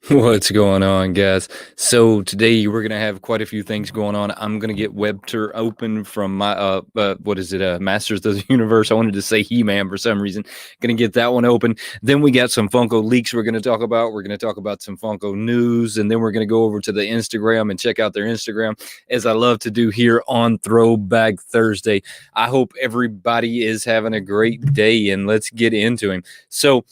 What's going on, guys? So today we're gonna have quite a few things going on. I'm gonna get Webster open from my what is it? Masters of the Universe. I wanted to say He-Man for some reason. Gonna get that one open. Then we got some Funko leaks we're gonna talk about. We're gonna talk about some Funko news, and then we're gonna go over to the Instagram and check out their Instagram, as I love to do here on Throwback Thursday. I hope everybody is having a great day, and let's get into him. So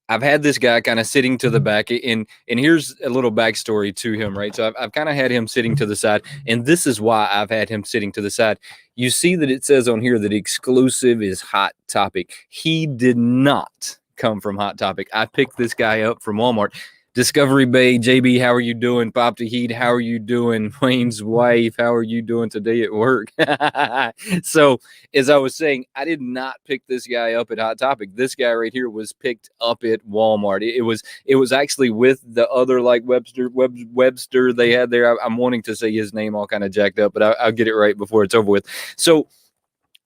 I've had this guy kind of sitting to the back, and here's a little backstory to him, right? So I've kind of had him sitting to the side, and this is why I've had him sitting to the side. You see that it says on here that exclusive is Hot Topic. He did not come from Hot Topic. I picked this guy up from Walmart. Discovery Bay, JB, how are you doing? Pop the Heat, how are you doing? Wayne's wife, how are you doing today at work? So, as I was saying, I did not pick this guy up at Hot Topic. This guy right here was picked up at Walmart. It was actually with the other like Webster they had there. I'm wanting to say his name all kind of jacked up, but I'll get it right before it's over with. So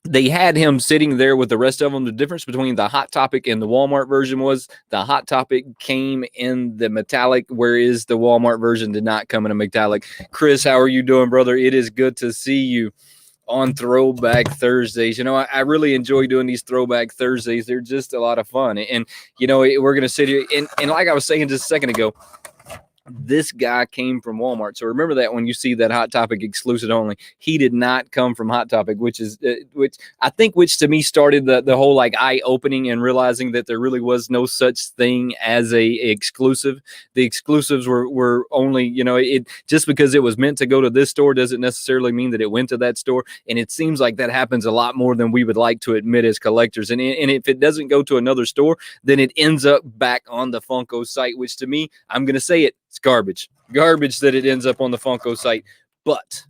they had him sitting there with the rest of them. The difference between the Hot Topic and the Walmart version was the Hot Topic came in the metallic, whereas the Walmart version did not come in a metallic. Chris, how are you doing, brother? It is good to see you on Throwback Thursdays. You know, I really enjoy doing these Throwback Thursdays. They're just a lot of fun. And you know, we're going to sit here, and like I was saying just a second ago, this guy came from Walmart. So remember that when you see that Hot Topic exclusive only, he did not come from Hot Topic, which to me started the whole like eye opening and realizing that there really was no such thing as a exclusive. The exclusives were only, you know, it just because it was meant to go to this store doesn't necessarily mean that it went to that store. And it seems like that happens a lot more than we would like to admit as collectors. And if it doesn't go to another store, then it ends up back on the Funko site, which to me, I'm going to say it, it's garbage that it ends up on the Funko site. But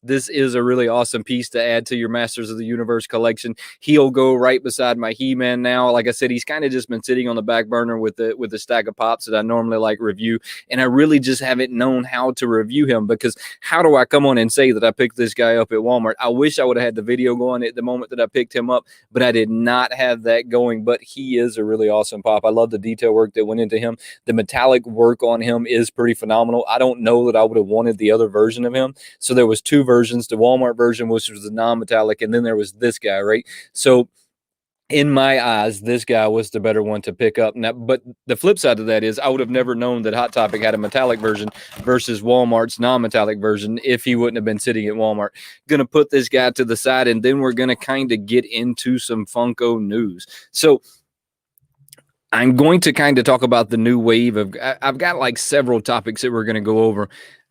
this is a really awesome piece to add to your Masters of the Universe collection. He'll go right beside my He-Man now. Like I said, he's kind of just been sitting on the back burner with the stack of pops that I normally like review, and I really just haven't known how to review him, because how do I come on and say that I picked this guy up at Walmart? I wish I would have had the video going at the moment that I picked him up, but I did not have that going. But he is a really awesome pop. I love the detail work that went into him. The metallic work on him is pretty phenomenal. I don't know that I would have wanted the other version of him. So there was two versions, the Walmart version, which was the non-metallic, and then there was this guy, right? So in my eyes, this guy was the better one to pick up. Now, but the flip side of that is I would have never known that Hot Topic had a metallic version versus Walmart's non-metallic version if he wouldn't have been sitting at Walmart. Going to put this guy to the side, and then we're going to kind of get into some Funko news. So I'm going to kind of talk about the new wave of, I've got like several topics that we're going to go over.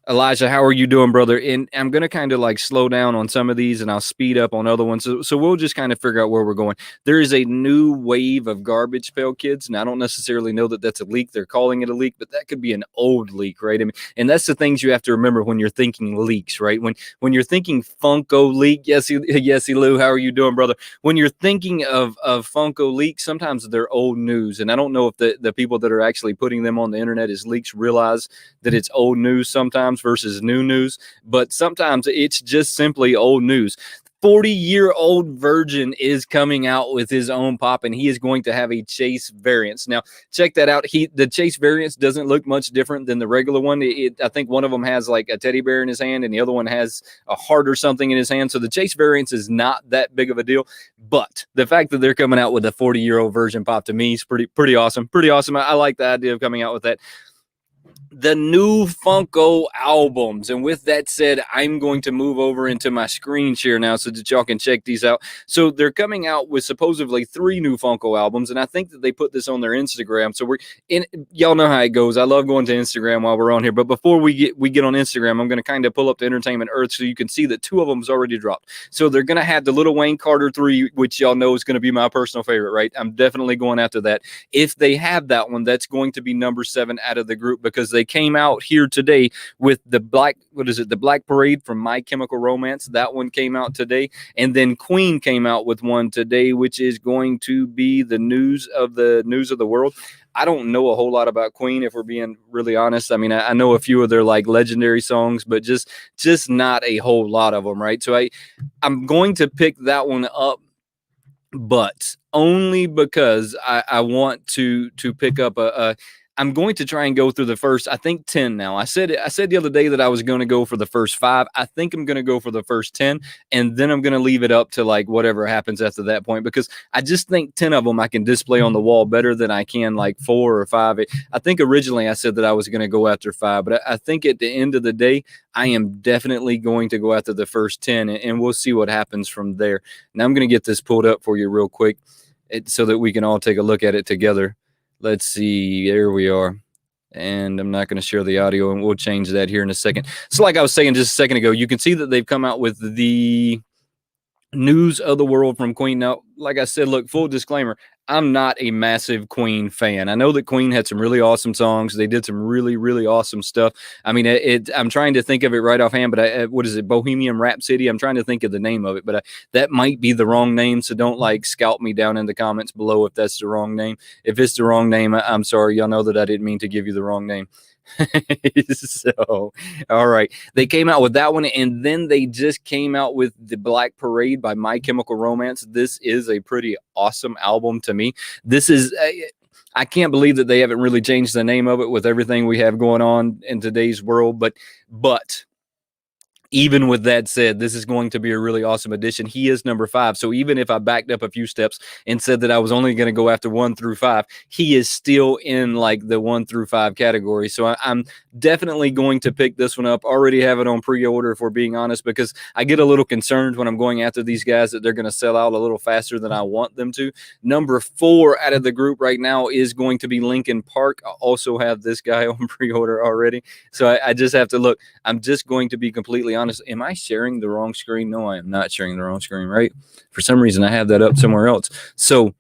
Elijah, how are you doing, brother? And I'm going to kind of like slow down on some of these, and I'll speed up on other ones. So we'll just kind of figure out where we're going. There is a new wave of Garbage Pail Kids, and I don't necessarily know that that's a leak. They're calling it a leak, but that could be an old leak, right? I mean, and that's the things you have to remember when you're thinking leaks, right? When you're thinking Funko leak, yes, Lou, how are you doing, brother? When you're thinking of Funko leaks, sometimes they're old news, and I don't know if the people that are actually putting them on the internet as leaks realize that it's old news sometimes versus new news, but sometimes it's just simply old news. 40-year-old Virgin is coming out with his own pop, and he is going to have a Chase variance. Now, check that out. The Chase variance doesn't look much different than the regular one. I think one of them has like a teddy bear in his hand, and the other one has a heart or something in his hand. So the Chase variance is not that big of a deal. But the fact that they're coming out with a 40-year-old Virgin pop to me is pretty awesome. Pretty awesome. I like the idea of coming out with that. The new Funko albums. And with that said, I'm going to move over into my screen share now so that y'all can check these out. So they're coming out with supposedly 3 new Funko albums, and I think that they put this on their Instagram. So y'all know how it goes. I love going to Instagram while we're on here, but before we get on Instagram, I'm going to kind of pull up the Entertainment Earth so you can see that 2 of them is already dropped. So they're going to have the Little Wayne Carter 3, which y'all know is going to be my personal favorite, right? I'm definitely going after that. If they have that one, that's going to be number 7 out of the group, because they came out here today with the Black Parade from My Chemical Romance. That one came out today, and then Queen came out with one today, which is going to be the news of the world. I don't know a whole lot about Queen, if we're being really honest. I mean, I know a few of their like legendary songs, but just not a whole lot of them, right? So I'm going to pick that one up, but only because I want to pick up I'm going to try and go through the first, I think 10 now. I said the other day that I was going to go for the first 5. I think I'm going to go for the first 10, and then I'm going to leave it up to like whatever happens after that point, because I just think 10 of them I can display on the wall better than I can like 4 or 5. I think originally I said that I was going to go after 5, but I think at the end of the day, I am definitely going to go after the first 10, and we'll see what happens from there. Now I'm going to get this pulled up for you real quick so that we can all take a look at it together. Let's see. There we are. And I'm not going to share the audio, and we'll change that here in a second. So like I was saying just a second ago, you can see that they've come out with the news of the world from Queen. Now, like I said, look, full disclaimer, I'm not a massive Queen fan. I know that Queen had some really awesome songs. They did some really, really awesome stuff. I mean, I'm trying to think of it right offhand, but what is it? Bohemian Rhapsody? I'm trying to think of the name of it, but that might be the wrong name. So don't like scout me down in the comments below if that's the wrong name. If it's the wrong name, I'm sorry. Y'all know that I didn't mean to give you the wrong name. So, all right. They came out with that one, and then they just came out with The Black Parade by My Chemical Romance. This is a pretty awesome album to me. This is I can't believe that they haven't really changed the name of it with everything we have going on in today's world, but even with that said, this is going to be a really awesome addition. He is number 5. So even if I backed up a few steps and said that I was only going to go after 1 through 5, he is still in like the 1 through 5 category. So I'm definitely going to pick this one up. Already have it on pre-order, if we're being honest, because I get a little concerned when I'm going after these guys that they're going to sell out a little faster than I want them to. Number 4 out of the group right now is going to be Linkin Park. I also have this guy on pre-order already. So I just have to look. I'm just going to be completely honest. Am I sharing the wrong screen? No, I am not sharing the wrong screen, right? For some reason, I have that up somewhere else. So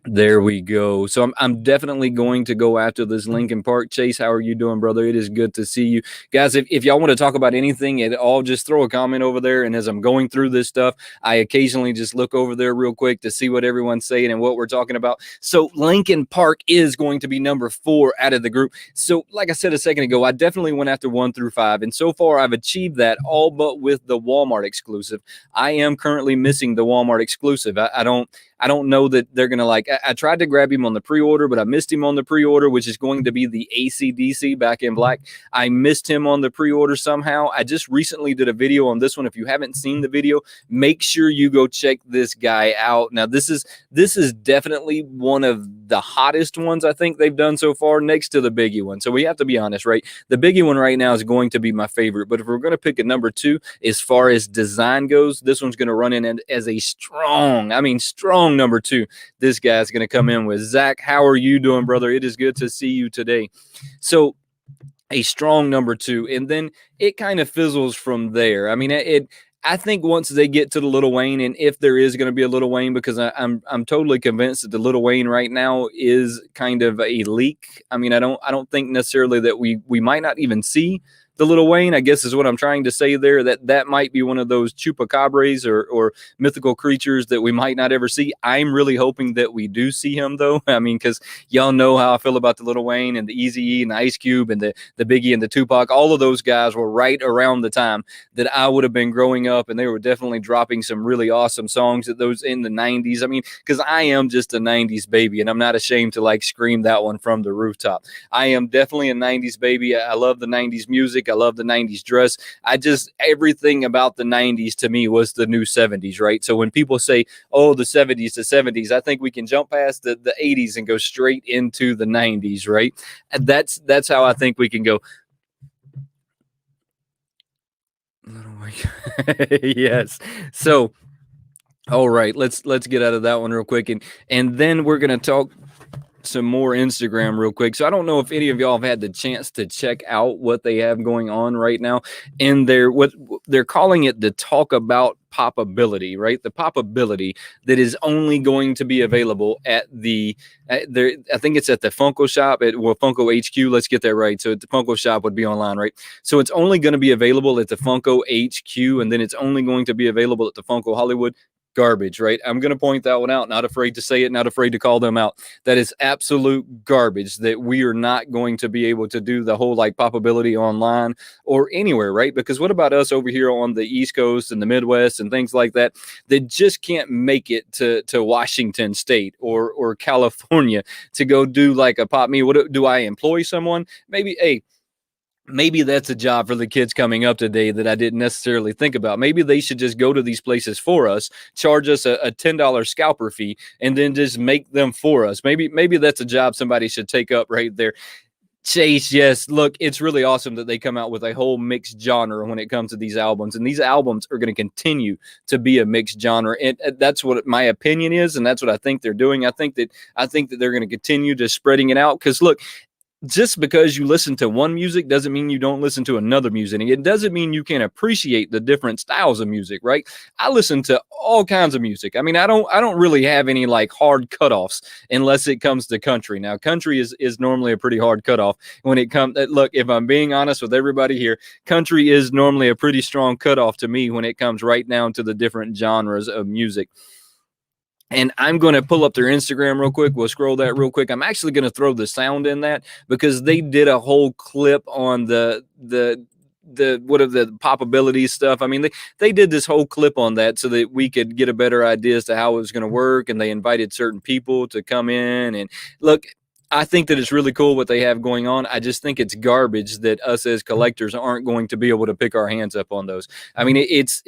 there we go. So I'm definitely going to go after this Linkin Park. Chase, how are you doing, brother? It is good to see you. Guys, if y'all want to talk about anything at all, just throw a comment over there. And as I'm going through this stuff, I occasionally just look over there real quick to see what everyone's saying and what we're talking about. So Linkin Park is going to be number 4 out of the group. So like I said a second ago, I definitely went after 1 through 5. And so far, I've achieved that all but with the Walmart exclusive. I am currently missing the Walmart exclusive. I don't know that they're going to like, I tried to grab him on the pre-order, but I missed him on the pre-order, which is going to be the AC/DC Back in Black. I missed him on the pre-order somehow. I just recently did a video on this one. If you haven't seen the video, make sure you go check this guy out. Now, this is definitely one of the hottest ones I think they've done so far, next to the Biggie one. So we have to be honest, right? The Biggie one right now is going to be my favorite, but if we're going to pick a number 2, as far as design goes, this one's going to run in as a strong number 2. This guy's going to come in with Zach. How are you doing, brother? It is good to see you today. So a strong number 2, and then it kind of fizzles from there. I mean, I think once they get to the Lil Wayne, and if there is going to be a Lil Wayne, because I'm totally convinced that the Lil Wayne right now is kind of a leak. I mean, I don't think necessarily that we might not even see the Lil Wayne, I guess is what I'm trying to say there, that might be one of those chupacabras or mythical creatures that we might not ever see. I'm really hoping that we do see him, though. I mean, because y'all know how I feel about the Lil Wayne and the Eazy-E and the Ice Cube and the Biggie and the Tupac. All of those guys were right around the time that I would have been growing up, and they were definitely dropping some really awesome songs at those in the 90s. I mean, because I am just a 90s baby, and I'm not ashamed to like scream that one from the rooftop. I am definitely a 90s baby. I love the 90s music. I love the 90s dress. Everything about the 90s to me was the new 70s, right? So when people say, oh, the 70s, I think we can jump past the 80s and go straight into the 90s, right? And that's how I think we can go. Yes. So, all right, let's get out of that one real quick, and then we're gonna talk some more Instagram real quick. So I don't know if any of y'all have had the chance to check out what they have going on right now. And what they're calling it the Talk About Popability, right? The Popability that is only going to be available at I think it's at the Funko shop at Funko HQ. Let's get that right. So the Funko shop would be online, right? So it's only going to be available at the Funko HQ, and then it's only going to be available at the Funko Hollywood. garbage, right? I'm going to point that one out, not afraid to say it, not afraid to call them out. That is absolute garbage, that we are not going to be able to do the whole like popability online or anywhere, right? Because what about us over here on the East Coast and the Midwest and things like that just can't make it to Washington State or California to go do like a pop me? What do I employ someone? Maybe, hey, maybe that's a job for the kids coming up today that I didn't necessarily think about. Maybe they should just go to these places for us, charge us a $10 scalper fee, and then just make them for us. Maybe that's a job somebody should take up right there. Chase, yes. Look, it's really awesome that they come out with a whole mixed genre when it comes to these albums. And these albums are going to continue to be a mixed genre. And that's what my opinion is. And that's what I think they're doing. I think that they're going to continue to spreading it out. Because look, just because you listen to one music doesn't mean you don't listen to another music. And it doesn't mean you can't appreciate the different styles of music, right? I listen to all kinds of music. I mean, I don't really have any like hard cutoffs unless it comes to country. Now, country is normally a pretty hard cutoff when it comes. Look, if I'm being honest with everybody here, country is normally a pretty strong cutoff to me when it comes right down to the different genres of music. And I'm going to pull up their Instagram real quick. We'll scroll that real quick. I'm actually going to throw the sound in that because they did a whole clip on the what of the popability stuff. I mean, they did this whole clip on that so that we could get a better idea as to how it was going to work. And they invited certain people to come in and look. I think that it's really cool what they have going on. I just think it's garbage that us as collectors aren't going to be able to pick our hands up on those. I mean, it's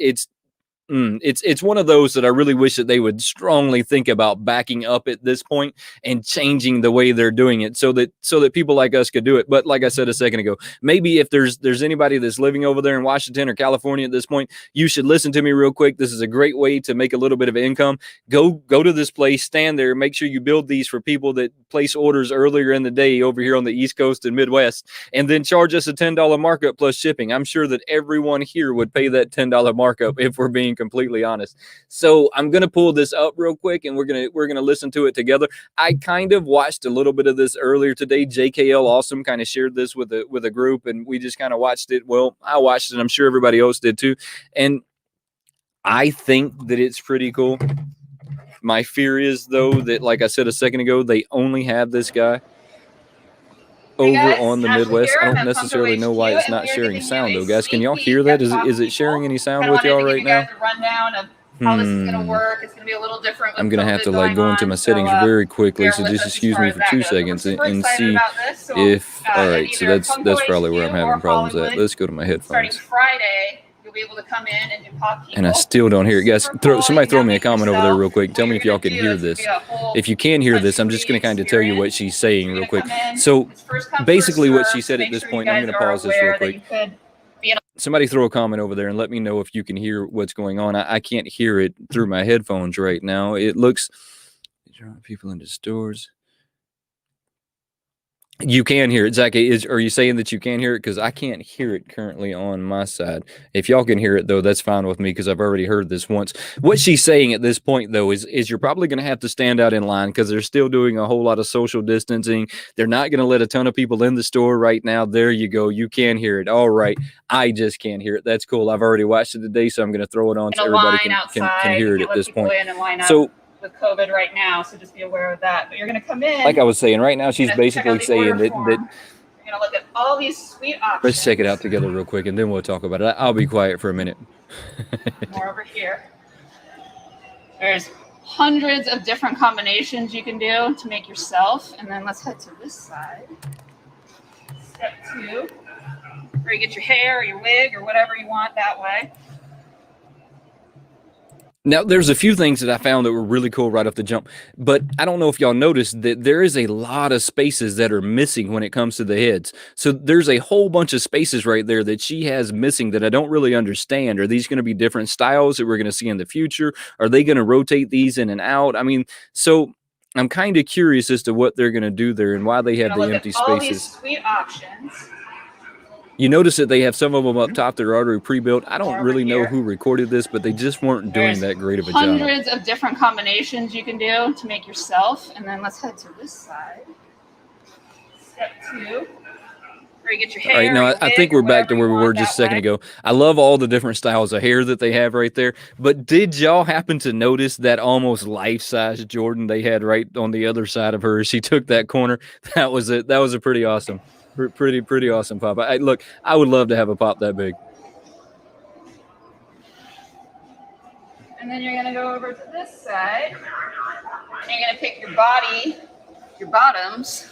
one of those that I really wish that they would strongly think about backing up at this point and changing the way they're doing it so that people like us could do it. But like I said a second ago, maybe if there's anybody that's living over there in Washington or California at this point, you should listen to me real quick. This is a great way to make a little bit of income. Go to this place, stand there, make sure you build these for people that place orders earlier in the day over here on the East Coast and Midwest, and then charge us a $10 markup plus shipping. I'm sure that everyone here would pay that $10 markup if we're being completely honest. So I'm gonna pull this up real quick and we're gonna listen to it together. I kind of watched a little bit of this earlier today. JKL Awesome kind of shared this with a group and we just kind of watched it. Well, I watched it, I'm sure everybody else did too. And I think that it's pretty cool. My fear is though that, like I said a second ago, they only have this guy over on the Midwest. I don't necessarily know why it's not sharing sound though, guys. Can y'all hear that? Is it sharing any sound with y'all right now? How this is going to work. It's going to be a little different. I'm going to have to like go into my settings very quickly. So just excuse me for 2 seconds and see if, all right. So that's probably where I'm having problems at. Let's go to my headphones. Starting Friday, you'll be able to come in and do pop people. And I still don't hear it. Guys, somebody throw me a comment over there real quick. Tell me if y'all can hear this. If you can hear this, I'm just going to kind of tell you what she's saying real quick. So basically what she said at this point, I'm going to pause this real quick. Somebody throw a comment over there and let me know if you can hear what's going on. I can't hear it through my headphones right now. It looks, people into stores. You can hear it, Zach. Are you saying that you can hear it? Because I can't hear it currently on my side. If y'all can hear it, though, that's fine with me because I've already heard this once. What she's saying at this point, though, is you're probably going to have to stand out in line because they're still doing a whole lot of social distancing. They're not going to let a ton of people in the store right now. There you go. You can hear it. All right. I just can't hear it. That's cool. I've already watched it today, so I'm going to throw it on so everybody can hear it at this point. So with COVID right now, so just be aware of that. But you're going to come in. Like I was saying, right now she's basically saying that you're going to look at all these sweet options. Let's check it out together real quick, and then we'll talk about it. I'll be quiet for a minute. More over here. There's hundreds of different combinations you can do to make yourself. And then let's head to this side. Step 2, where you get your hair or your wig or whatever you want that way. Now, there's a few things that I found that were really cool right off the jump, but I don't know if y'all noticed that there is a lot of spaces that are missing when it comes to the heads. So there's a whole bunch of spaces right there that she has missing that I don't really understand. Are these going to be different styles that we're going to see in the future? Are they going to rotate these in and out? I mean, so I'm kind of curious as to what they're going to do there and why they have the empty spaces. All these sweet options. You notice that they have some of them up top that are already pre-built. I don't really know who recorded this, but they just weren't doing that great of a job. Hundreds of different combinations you can do to make yourself. And then let's head to this side. Step 2, Where you get your All right, hair, now your I wig, think or we're back to whatever you where we were want just a that second way. ago. I love all the different styles of hair that they have right there. But did y'all happen to notice that almost life-size Jordan they had right on the other side of her? She took that corner. That was it. That was a pretty awesome, pretty awesome pop. Look, I would love to have a pop that big. And then you're gonna go over to this side. And you're gonna pick your bottoms.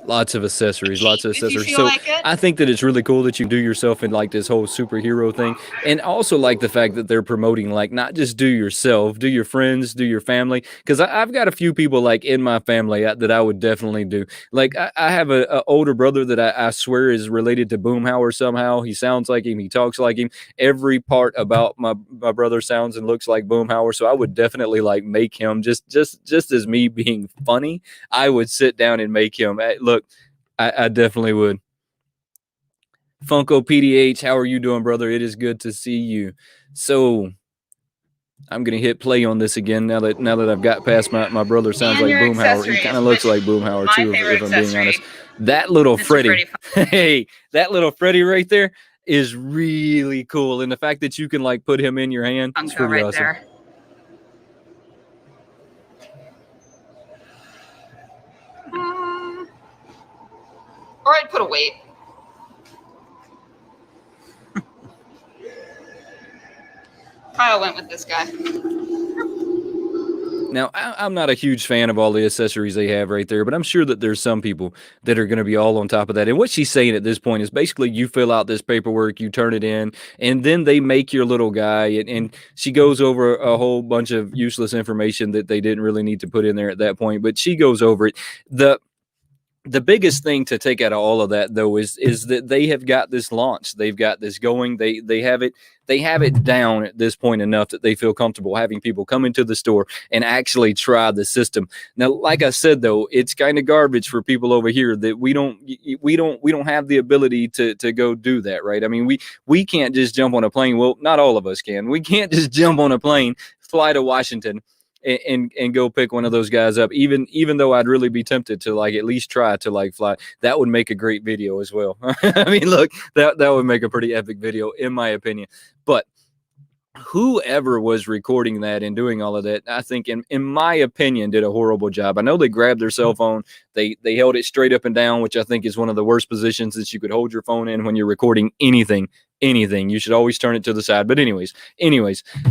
Lots of accessories, lots of If you accessories. feel So like it. I think that it's really cool that you do yourself in like this whole superhero thing, and also like the fact that they're promoting like not just do yourself, do your friends, do your family. Because I've got a few people like in my family that I would definitely do. Like I have a older brother that I swear is related to Boomhauer somehow. He sounds like him, he talks like him. Every part about my brother sounds and looks like Boomhauer. So I would definitely like make him just as me being funny. I would sit down and make him. Look, I definitely would. Funko PDH, how are you doing, brother? It is good to see you. So I'm gonna hit play on this again now that I've got past my brother sounds And like your Boomhauer. He accessories, kind of looks which like Boomhauer my too, favorite if I'm being accessory, honest. That little Mr. Freddy, Freddy. hey, that little Freddy right there is really cool, and the fact that you can like put him in your hand is Funko pretty right awesome. there. Or I'd put a weight. Kyle went with this guy. Now, I'm not a huge fan of all the accessories they have right there, but I'm sure that there's some people that are going to be all on top of that. And what she's saying at this point is basically you fill out this paperwork, you turn it in, and then they make your little guy. And she goes over a whole bunch of useless information that they didn't really need to put in there at that point, but she goes over it. The biggest thing to take out of all of that though is that they have got this launch, they've got this going, they have it down at this point enough that they feel comfortable having people come into the store and actually try the system. Now, like I said though, it's kind of garbage for people over here that we don't have the ability to go do that, right? I mean, we can't just jump on a plane. Well, not all of us can. We can't just jump on a plane, fly to Washington, and go pick one of those guys up, even though I'd really be tempted to like at least try to like fly. That would make a great video as well. I mean, look, that would make a pretty epic video in my opinion. But whoever was recording that and doing all of that, I think in my opinion did a horrible job. I know they grabbed their cell phone, they held it straight up and down, which I think is one of the worst positions that you could hold your phone in when you're recording anything. You should always turn it to the side. But anyways,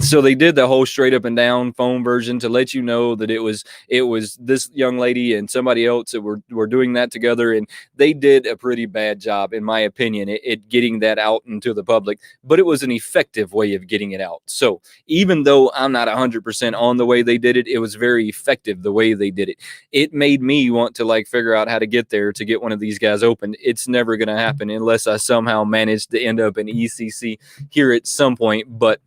so they did the whole straight up and down phone version to let you know that it was this young lady and somebody else that were doing that together, and they did a pretty bad job in my opinion at getting that out into the public. But it was an effective way of getting it out. So even though I'm not 100% on the way they did it, it was very effective the way they did it. It made me want to like figure out how to get there to get one of these guys open. It's never going to happen unless I somehow manage to end up in ECC here at some point, but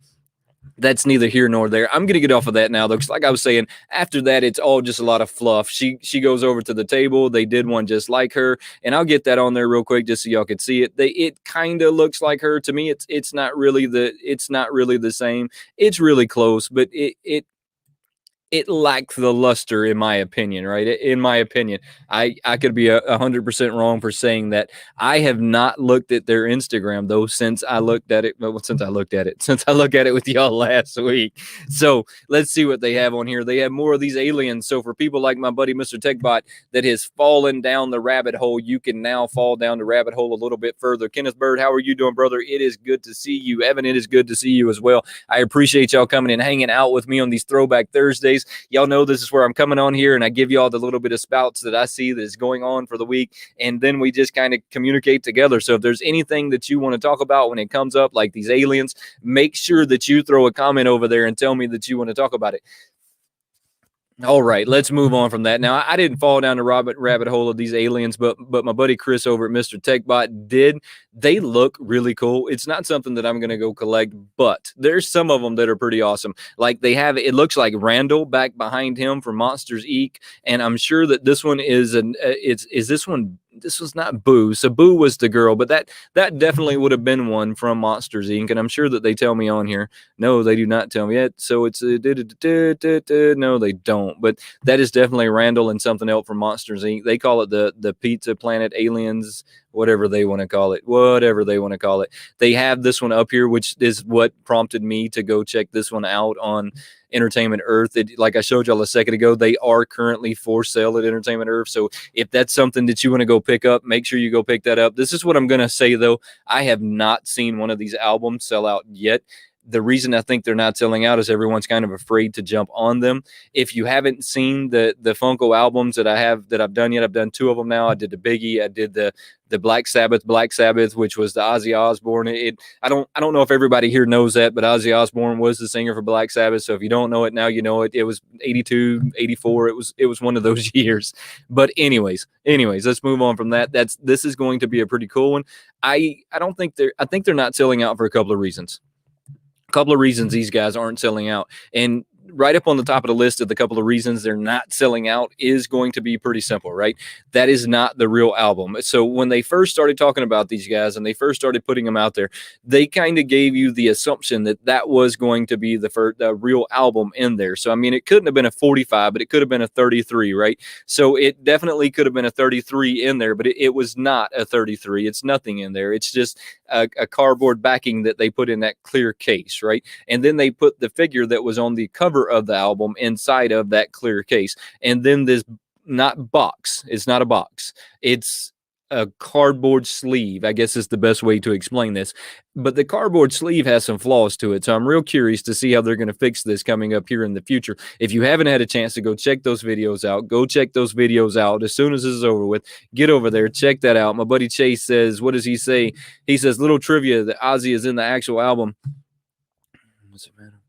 that's neither here nor there. I'm going to get off of that now, though, because like I was saying, after that, it's all just a lot of fluff. She goes over to the table. They did one just like her, and I'll get that on there real quick just so y'all can see it. It kind of looks like her to me. It's not really the same. It's really close, but it lacked the luster in my opinion, right? In my opinion, I could be 100% wrong for saying that. I have not looked at their Instagram though since I looked at it. Well, since I looked at it with y'all last week. So let's see what they have on here. They have more of these aliens. So for people like my buddy Mr. Techbot that has fallen down the rabbit hole, you can now fall down the rabbit hole a little bit further. Kenneth Bird, how are you doing, brother? It is good to see you. Evan, it is good to see you as well. I appreciate y'all coming and hanging out with me on these Throwback Thursdays. Y'all know this is where I'm coming on here and I give y'all the little bit of spouts that I see that is going on for the week, and then we just kind of communicate together. So if there's anything that you want to talk about when it comes up, like these aliens, make sure that you throw a comment over there and tell me that you want to talk about it. All right, let's move on from that. Now, I didn't fall down the rabbit hole of these aliens, but my buddy Chris over at Mr. Techbot did. They look really cool. It's not something that I'm going to go collect, but there's some of them that are pretty awesome. Like they have, it looks like Randall back behind him from Monsters Inc. And I'm sure that this one is this was not Boo. So Boo was the girl, but that definitely would have been one from Monsters Inc. And I'm sure that they tell me on here. No, they do not tell me yet. So it's no, they don't. But that is definitely Randall and something else from Monsters Inc. They call it the Pizza Planet Aliens, whatever they want to call it, whatever they want to call it. They have this one up here, which is what prompted me to go check this one out on Entertainment Earth. Like I showed y'all a second ago, they are currently for sale at Entertainment Earth. So if that's something that you want to go pick up, make sure you go pick that up. This is what I'm going to say, though. I have not seen one of these albums sell out yet. The reason I think they're not selling out is everyone's kind of afraid to jump on them. If you haven't seen the Funko albums that I've done yet, I've done 2 of them now. I did the Biggie, I did the Black Sabbath, which was the Ozzy Osbourne. I don't know if everybody here knows that, but Ozzy Osbourne was the singer for Black Sabbath. So if you don't know it now, you know it. It was 82, 84. It was one of those years. But anyways, let's move on from that. This is going to be a pretty cool one. I think they're not selling out for a couple of reasons. Couple of reasons these guys aren't selling out, and right up on the top of the list of the couple of reasons they're not selling out is going to be pretty simple, right? That is not the real album. So when they first started talking about these guys and they first started putting them out there, they kind of gave you the assumption that was going to be the real album in there. So I mean, it couldn't have been a 45, but it could have been a 33, right? So it definitely could have been a 33 in there, but it was not a 33. It's nothing in there. It's just a cardboard backing that they put in that clear case, right? And then they put the figure that was on the cover of the album inside of that clear case. And then this it's not a box. It's a cardboard sleeve, I guess is the best way to explain this. But the cardboard sleeve has some flaws to it. So I'm real curious to see how they're going to fix this coming up here in the future. If you haven't had a chance to go check those videos out, go check those videos out as soon as this is over with. Get over there, check that out. My buddy Chase says, what does he say? He says, little trivia that Ozzy is in the actual album. What's it matter?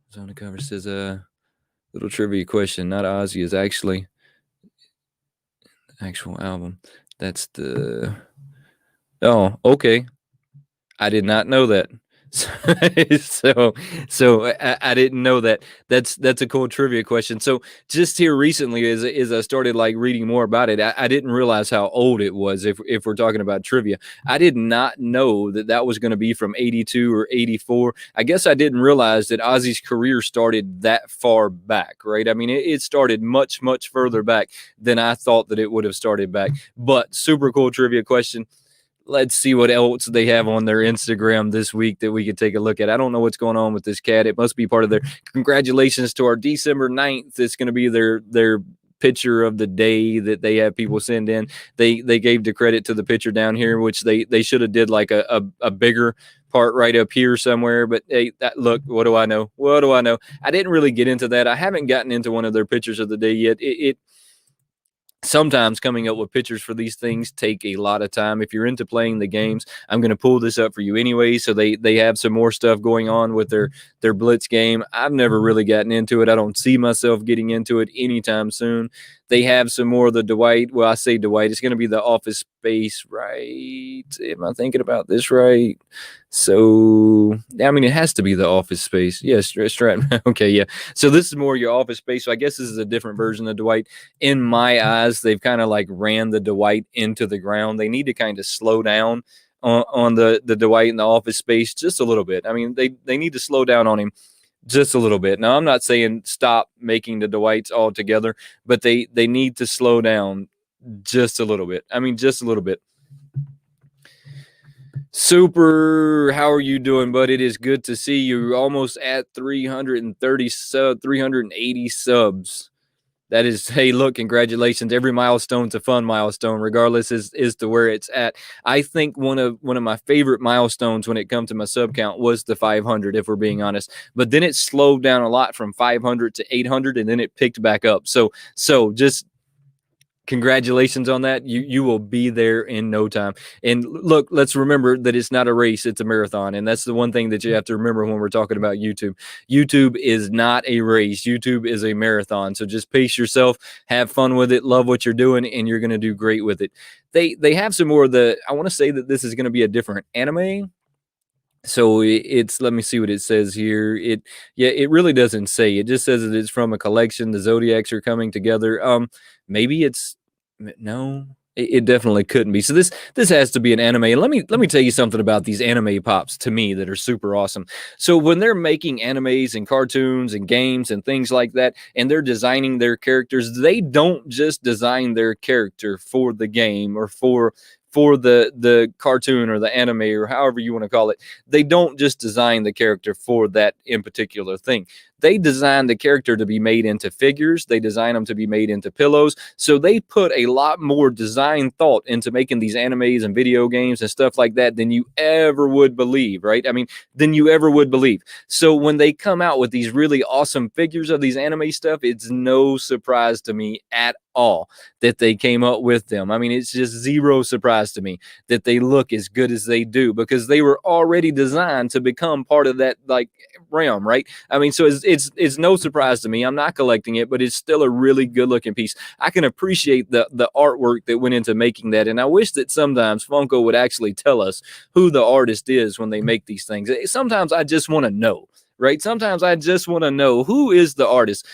It's on the cover. It says, little trivia question. Not Ozzy is actually the actual album. That's the... Oh, okay. I did not know that. So I didn't know that. That's a cool trivia question. So just here recently, as I started like reading more about it, I didn't realize how old it was. If we're talking about trivia, I did not know that was going to be from 82 or 84. I guess I didn't realize that Ozzy's career started that far back, right? I mean, it started much further back than I thought that it would have started back. But super cool trivia question. Let's see what else they have on their Instagram this week that we could take a look at. I don't know what's going on with this cat. It must be part of their congratulations to our December 9th. It's going to be their picture of the day that they have people send in. They gave the credit to the picture down here, which they should have did like a bigger part right up here somewhere. But hey, look, what do I know? I didn't really get into that. I haven't gotten into one of their pictures of the day yet. Sometimes coming up with pictures for these things take a lot of time. If you're into playing the games, I'm going to pull this up for you anyway. So they have some more stuff going on with their Blitz game. I've never really gotten into it. I don't see myself getting into it anytime soon. They have some more of the Dwight. Well, I say Dwight. It's going to be the Office Space, right? Am I thinking about this right? So, I mean, it has to be the Office Space. Yes, right. Okay, yeah. So this is more your Office Space. So I guess this is a different version of Dwight. In my eyes, they've kind of like ran the Dwight into the ground. They need to kind of slow down on the Dwight in the Office Space just a little bit. I mean, they need to slow down on him just a little bit. Now, I'm not saying stop making the Dwights altogether, but they need to slow down just a little bit. I mean, just a little bit. Super, how are you doing, bud? It is good to see you. Almost at 380 subs. That is, hey, look, congratulations. Every milestone's a fun milestone, regardless as to where it's at. I think one of my favorite milestones when it comes to my sub count was the 500, if we're being honest. But then it slowed down a lot from 500 to 800, and then it picked back up. So just congratulations on that. You will be there in no time. And look, let's remember that it's not a race, it's a marathon. And that's the one thing that you have to remember when we're talking about YouTube. YouTube is not a race. YouTube is a marathon. So just pace yourself, have fun with it, love what you're doing, and you're going to do great with it. They have some more of I want to say that this is going to be a different anime. So it's, let me see what it says here. It really doesn't say. It just says that it's from a collection. The Zodiacs are coming together. Maybe it's, no, it definitely couldn't be. So this has to be an anime. And let me tell you something about these anime pops to me that are super awesome. So when they're making animes and cartoons and games and things like that, and they're designing their characters, they don't just design their character for the game or for for the cartoon or the anime or however you want to call it. They don't just design the character for that in particular thing. They design the character to be made into figures. They design them to be made into pillows. So they put a lot more design thought into making these animes and video games and stuff like that than you ever would believe, right? I mean, than you ever would believe. So when they come out with these really awesome figures of these anime stuff, it's no surprise to me at all that they came up with them. I mean, it's just zero surprise to me that they look as good as they do because they were already designed to become part of that like realm, right? I mean, so it's no surprise to me. I'm not collecting it, but it's still a really good looking piece. I can appreciate the artwork that went into making that, and I wish that sometimes Funko would actually tell us who the artist is when they make these things. Sometimes I just want to know, right? Sometimes I just want to know who is the artist.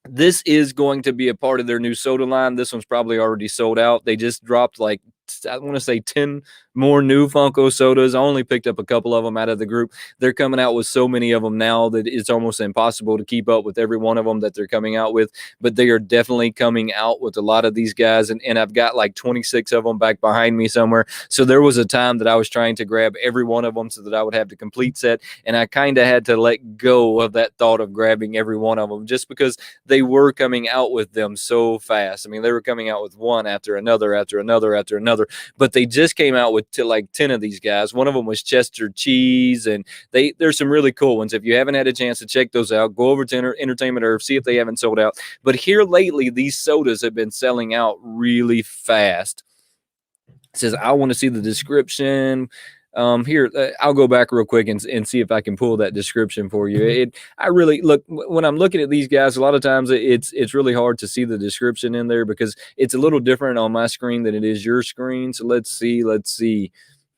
This is going to be a part of their new soda line. This one's probably already sold out. They just dropped like, I want to say 10 more new Funko sodas. I only picked up a couple of them out of the group. They're coming out with so many of them now that it's almost impossible to keep up with every one of them that they're coming out with. But they are definitely coming out with a lot of these guys. And I've got like 26 of them back behind me somewhere. So there was a time that I was trying to grab every one of them so that I would have the complete set. And I kind of had to let go of that thought of grabbing every one of them just because they were coming out with them so fast. I mean, they were coming out with one after another, after another, after another. But they just came out with like 10 of these guys. One of them was Chester Cheese, and there's some really cool ones. If you haven't had a chance to check those out, go over to Entertainment Earth, see if they haven't sold out. But here lately, these sodas have been selling out really fast. It says, I want to see the description. Here, I'll go back real quick and see if I can pull that description for you. I really look when I'm looking at these guys. A lot of times it's really hard to see the description in there because it's a little different on my screen than it is your screen. So let's see.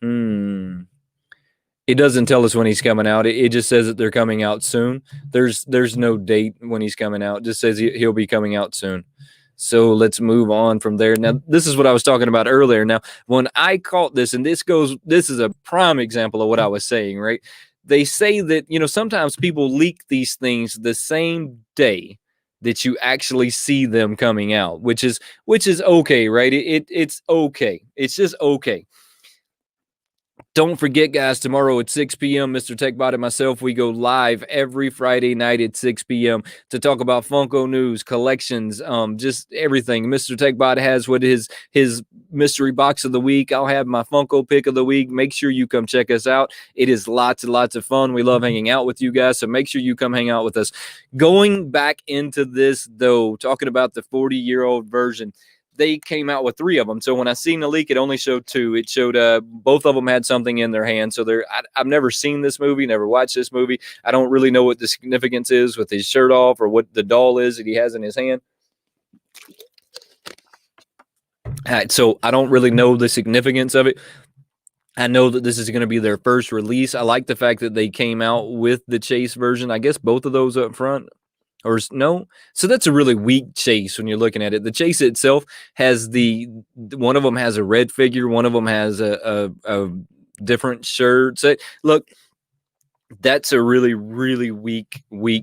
It doesn't tell us when he's coming out. It just says that they're coming out soon. There's no date when he's coming out. It just says he'll be coming out soon. So let's move on from there. Now, this is what I was talking about earlier. Now, when I caught this, and this is a prime example of what I was saying, right? They say that, sometimes people leak these things the same day that you actually see them coming out, which is okay, right? It's okay. It's just okay. Don't forget, guys, tomorrow at 6 p.m., Mr. TechBot and myself, we go live every Friday night at 6 p.m. to talk about Funko news, collections, just everything. Mr. TechBot has what his mystery box of the week. I'll have my Funko pick of the week. Make sure you come check us out. It is lots and lots of fun. We love hanging out with you guys, so make sure you come hang out with us. Going back into this, though, talking about the 40-year-old version, they came out with 3 of them. So when I seen the leak, it only showed 2. It showed both of them had something in their hand. So I've never seen this movie, never watched this movie. I don't really know what the significance is with his shirt off or what the doll is that he has in his hand. So I don't really know the significance of it. I know that this is going to be their first release. I like the fact that they came out with the Chase version. I guess both of those up front. Or no, so that's a really weak chase when you're looking at it. The chase itself has one of them has a red figure, one of them has a different shirt. So look, that's a really, really weak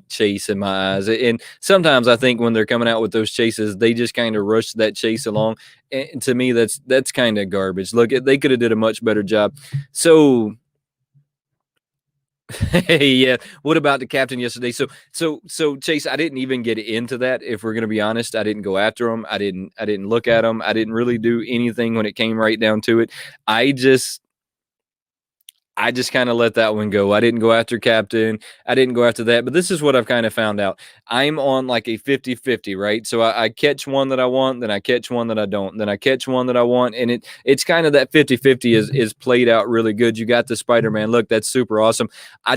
chase in my eyes. And sometimes I think when they're coming out with those chases, they just kind of rush that chase along. And to me, that's kind of garbage. Look, they could have did a much better job. So. Hey, yeah. What about the captain yesterday? So Chase, I didn't even get into that. If we're gonna be honest, I didn't go after him. I didn't look at him. I didn't really do anything when it came right down to it. I just kind of let that one go. I didn't go after captain. I didn't go after that. But this is what I've kind of found out. I'm on like a 50-50, right? So I catch one that I want, then I catch one that I don't, then I catch one that I want. And it's kind of that 50-50 is played out really good. You got the Spider-Man. Look, that's super awesome. I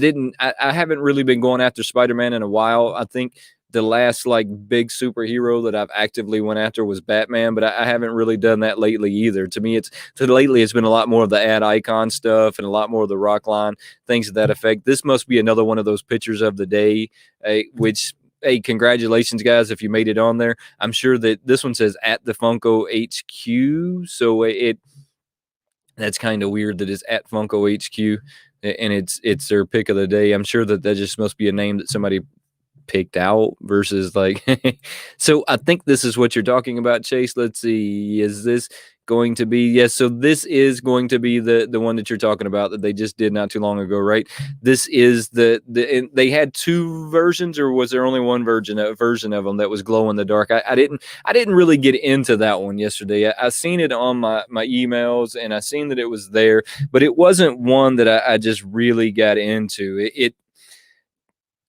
haven't really been going after Spider-Man in a while. I think the last like big superhero that I've actively went after was Batman, but I haven't really done that lately either. To me, lately it's been a lot more of the ad icon stuff and a lot more of the rock line, things of that effect. This must be another one of those pictures of the day, which, hey, congratulations, guys, if you made it on there. I'm sure that this one says at the Funko HQ, so that's kind of weird that it's at Funko HQ and it's their pick of the day. I'm sure that just must be a name that somebody picked out versus like so I think this is what you're talking about, Chase. Let's see. Is this going to be yes, so this is going to be the one that you're talking about that they just did not too long ago, right? This is and they had two versions, or was there only one version of them that was glow in the dark? I didn't really get into that one yesterday. I seen it on my emails and I seen that it was there, but it wasn't one that I just really got into.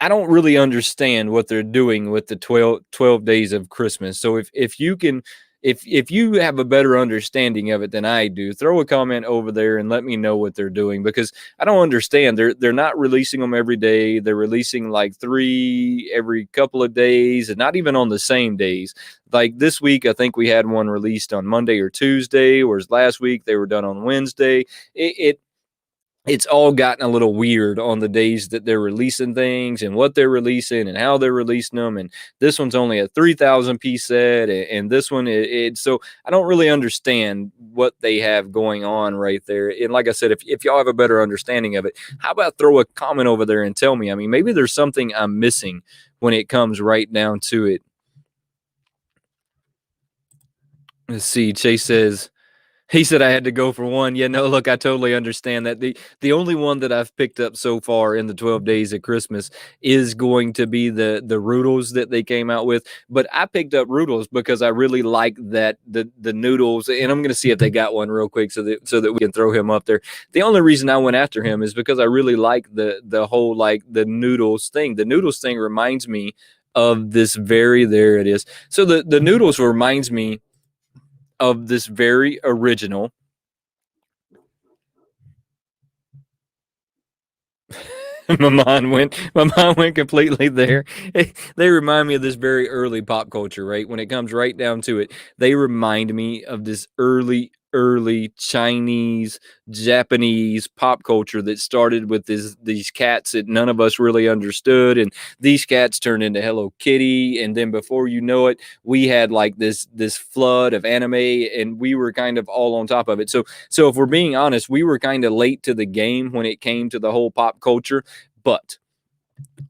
I don't really understand what they're doing with the 12 days of Christmas. So if you can, if you have a better understanding of it than I do, throw a comment over there and let me know what they're doing, because I don't understand. They're not releasing them every day. They're releasing like 3 every couple of days, and not even on the same days. Like this week, I think we had one released on Monday or Tuesday, whereas last week they were done on Wednesday. It's all gotten a little weird on the days that they're releasing things and what they're releasing and how they're releasing them. And this one's only a 3,000 piece set, and this one so I don't really understand what they have going on right there. And like I said, if y'all have a better understanding of it, how about throw a comment over there and tell me? I mean, maybe there's something I'm missing when it comes right down to it. Let's see. Chase says, he said I had to go for one. Yeah, no, look, I totally understand that. The only one that I've picked up so far in the 12 days of Christmas is going to be the Roodles that they came out with. But I picked up Roodles because I really like that the noodles, and I'm going to see if they got one real quick so that we can throw him up there. The only reason I went after him is because I really like the whole like the noodles thing. The noodles thing reminds me of this there it is. So the noodles reminds me of this very original my mind went completely there. They remind me of this very early pop culture, right? When it comes right down to it, they remind me of this early Chinese, Japanese pop culture that started with these cats that none of us really understood, and these cats turned into Hello Kitty, and then before you know it, we had like this flood of anime, and we were kind of all on top of it. So if we're being honest, we were kind of late to the game when it came to the whole pop culture. But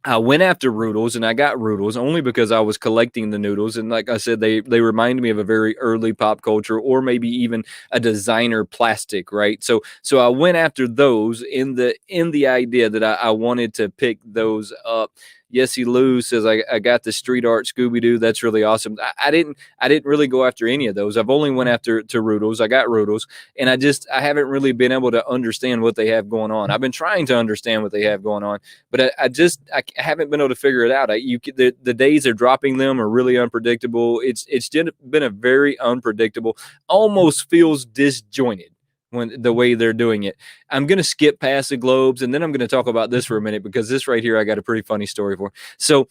I went after Roodles, and I got Roodles only because I was collecting the noodles. And like I said, they remind me of a very early pop culture, or maybe even a designer plastic, right? So I went after those in the idea that I wanted to pick those up. Yesy Lou says I got the street art Scooby-Doo. That's really awesome. I didn't really go after any of those. I've only went after Roodles. I got Roodles, and I haven't really been able to understand what they have going on. I've been trying to understand what they have going on, but I haven't been able to figure it out. The days they're dropping them are really unpredictable. It's been a very unpredictable, almost feels disjointed when the way they're doing it. I'm going to skip past the globes, and then I'm going to talk about this for a minute, because this right here I got a pretty funny story for. So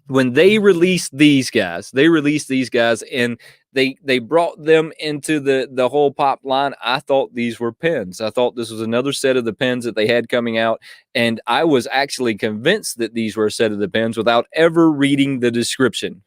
when they released these guys, and they brought them into the whole pop line. I thought these were pens. I thought this was another set of the pens that they had coming out, and I was actually convinced that these were a set of the pens without ever reading the description.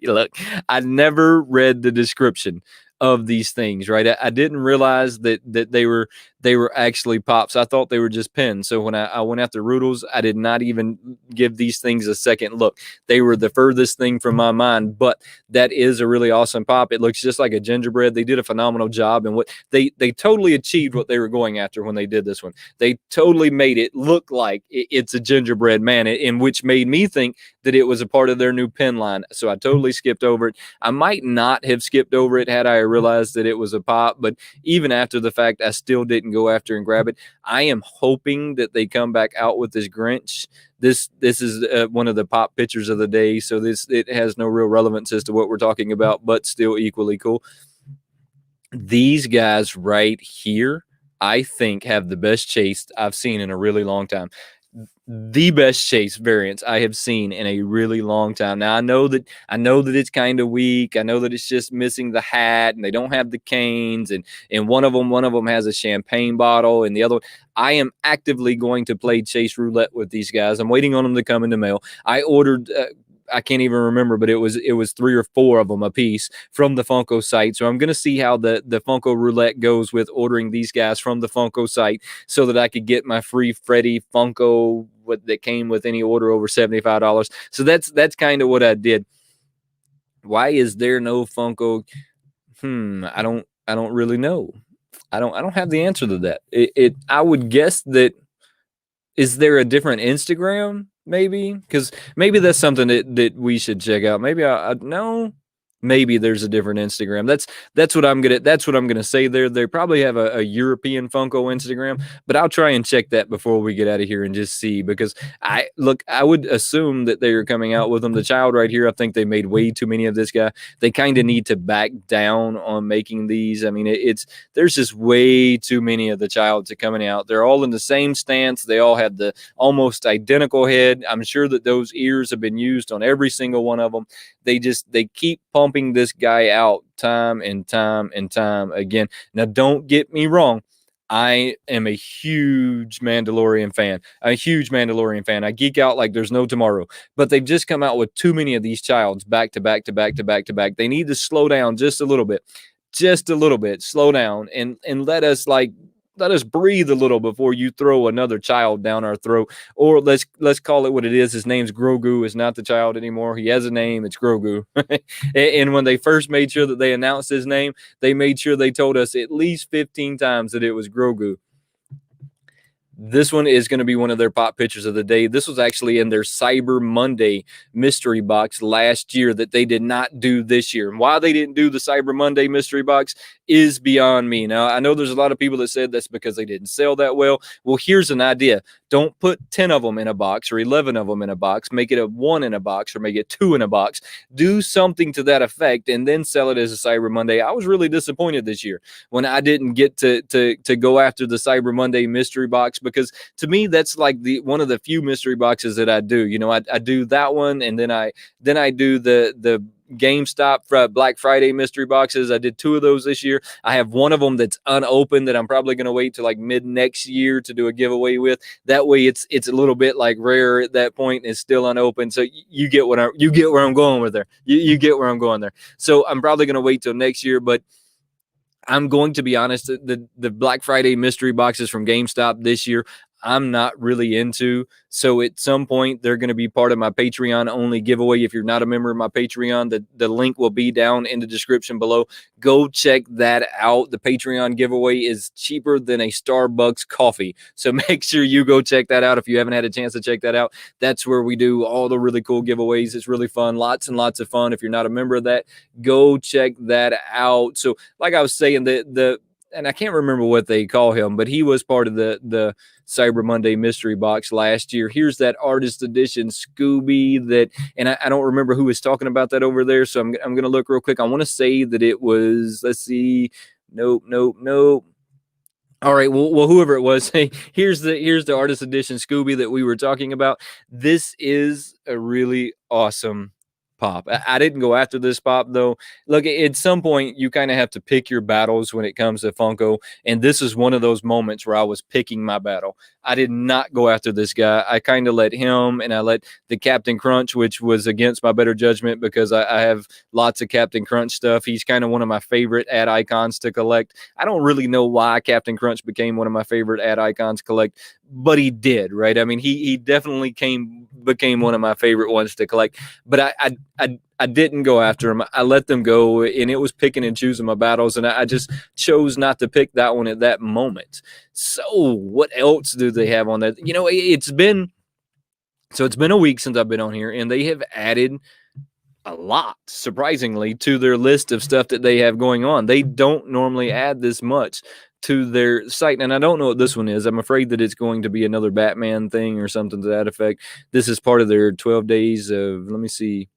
Look, I never read the description of these things, right? I didn't realize that they were actually pops. I thought they were just pens. So when I went after Roodles, I did not even give these things a second look. They were the furthest thing from my mind, but that is a really awesome pop. It looks just like a gingerbread. They did a phenomenal job, and what they totally achieved what they were going after when they did this one. They totally made it look like it's a gingerbread man, in which made me think that it was a part of their new pen line. So I totally skipped over it. I might not have skipped over it had I realized that it was a pop, but even after the fact, I still didn't go after and grab it. I am hoping that they come back out with this Grinch. This is one of the pop pictures of the day, so it has no real relevance as to what we're talking about, but still equally cool. These guys right here, I think, have the best chase I've seen in a really long time. The best chase variants I have seen in a really long time. Now I know that it's kind of weak. I know that it's just missing the hat, and they don't have the canes, and one of them has a champagne bottle, and the other. I am actively going to play chase roulette with these guys. I'm waiting on them to come in the mail. I ordered I can't even remember, but it was 3 or 4 of them a piece from the Funko site. So I'm going to see how the Funko roulette goes with ordering these guys from the Funko site so that I could get my free Freddy Funko that came with any order over $75. So that's kind of what I did. Why is there no Funko? I don't really know. I don't have the answer to that. I would guess that, is there a different Instagram? Maybe, because maybe that's something that we should check out. Maybe I no, maybe there's a different Instagram. That's what I'm gonna say there. They probably have a European Funko Instagram, but I'll try and check that before we get out of here and just see, because I would assume that they are coming out with them. The child right here, I think they made way too many of this guy. They kind of need to back down on making these. I mean, there's just way too many of the childs coming out. They're all in the same stance. They all have the almost identical head. I'm sure that those ears have been used on every single one of them. They keep pumping this guy out time and time and time again. Now, don't get me wrong. I am a huge Mandalorian fan. I geek out like there's no tomorrow. But they've just come out with too many of these childs back to back to back to back to back. They need to slow down just a little bit. Just a little bit. Slow down and let us breathe a little before you throw another child down our throat. Or let's call it what it is. His name's Grogu. Is not the child anymore. He has a name. It's Grogu. And when they first made sure that they announced his name, they made sure they told us at least 15 times that it was Grogu. This one is going to be one of their pop pictures of the day. This was actually in their Cyber Monday mystery box last year that they did not do this year. And why they didn't do the Cyber Monday mystery box is beyond me. Now, I know there's a lot of people that said that's because they didn't sell that well. Well, here's an idea. Don't put 10 of them in a box or 11 of them in a box. Make it a 1 in a box or make it 2 in a box. Do something to that effect and then sell it as a Cyber Monday. I was really disappointed this year when I didn't get to go after the Cyber Monday mystery box, because to me that's like one of the few mystery boxes that I do. You know, I do that one, and then I do the GameStop Black Friday mystery boxes. I did 2 of those this year. I have one of them that's unopened that I'm probably going to wait till like mid next year to do a giveaway with. That way it's a little bit like rare at that point and it's still unopened. So you get where I'm going with there. You get where I'm going there. So I'm probably going to wait till next year, but I'm going to be honest, the Black Friday mystery boxes from GameStop this year, I'm not really into. So at some point, they're going to be part of my Patreon only giveaway. If you're not a member of my Patreon, the link will be down in the description below. Go check that out. The Patreon giveaway is cheaper than a Starbucks coffee. So make sure you go check that out if you haven't had a chance to check that out. That's where we do all the really cool giveaways. It's really fun. Lots and lots of fun. If you're not a member of that, go check that out. So like I was saying, and I can't remember what they call him, but he was part of the Cyber Monday mystery box last year. Here's that artist edition Scooby and I don't remember who was talking about that over there. So I'm going to look real quick. I want to say that it was, let's see. Nope. All right, well, whoever it was, hey, here's the artist edition Scooby that we were talking about. This is a really awesome pop. I didn't go after this pop though. Look, at some point you kind of have to pick your battles when it comes to Funko, and this is one of those moments where I was picking my battle. I did not go after this guy. I kind of let him, and I let the Captain Crunch, which was against my better judgment because I have lots of Captain Crunch stuff. He's kind of one of my favorite ad icons to collect. I don't really know why Captain Crunch became one of my favorite ad icons to collect, but he did, right? I mean, he definitely became one of my favorite ones to collect, but I didn't go after him. I let them go, and it was picking and choosing my battles, and I just chose not to pick that one at that moment. So what else do they have on that? You know, it's been a week since I've been on here, and they have added a lot, surprisingly, to their list of stuff that they have going on. They don't normally add this much to their site, and I don't know what this one is. I'm afraid that it's going to be another Batman thing or something to that effect. This is part of their 12 days of, let me see,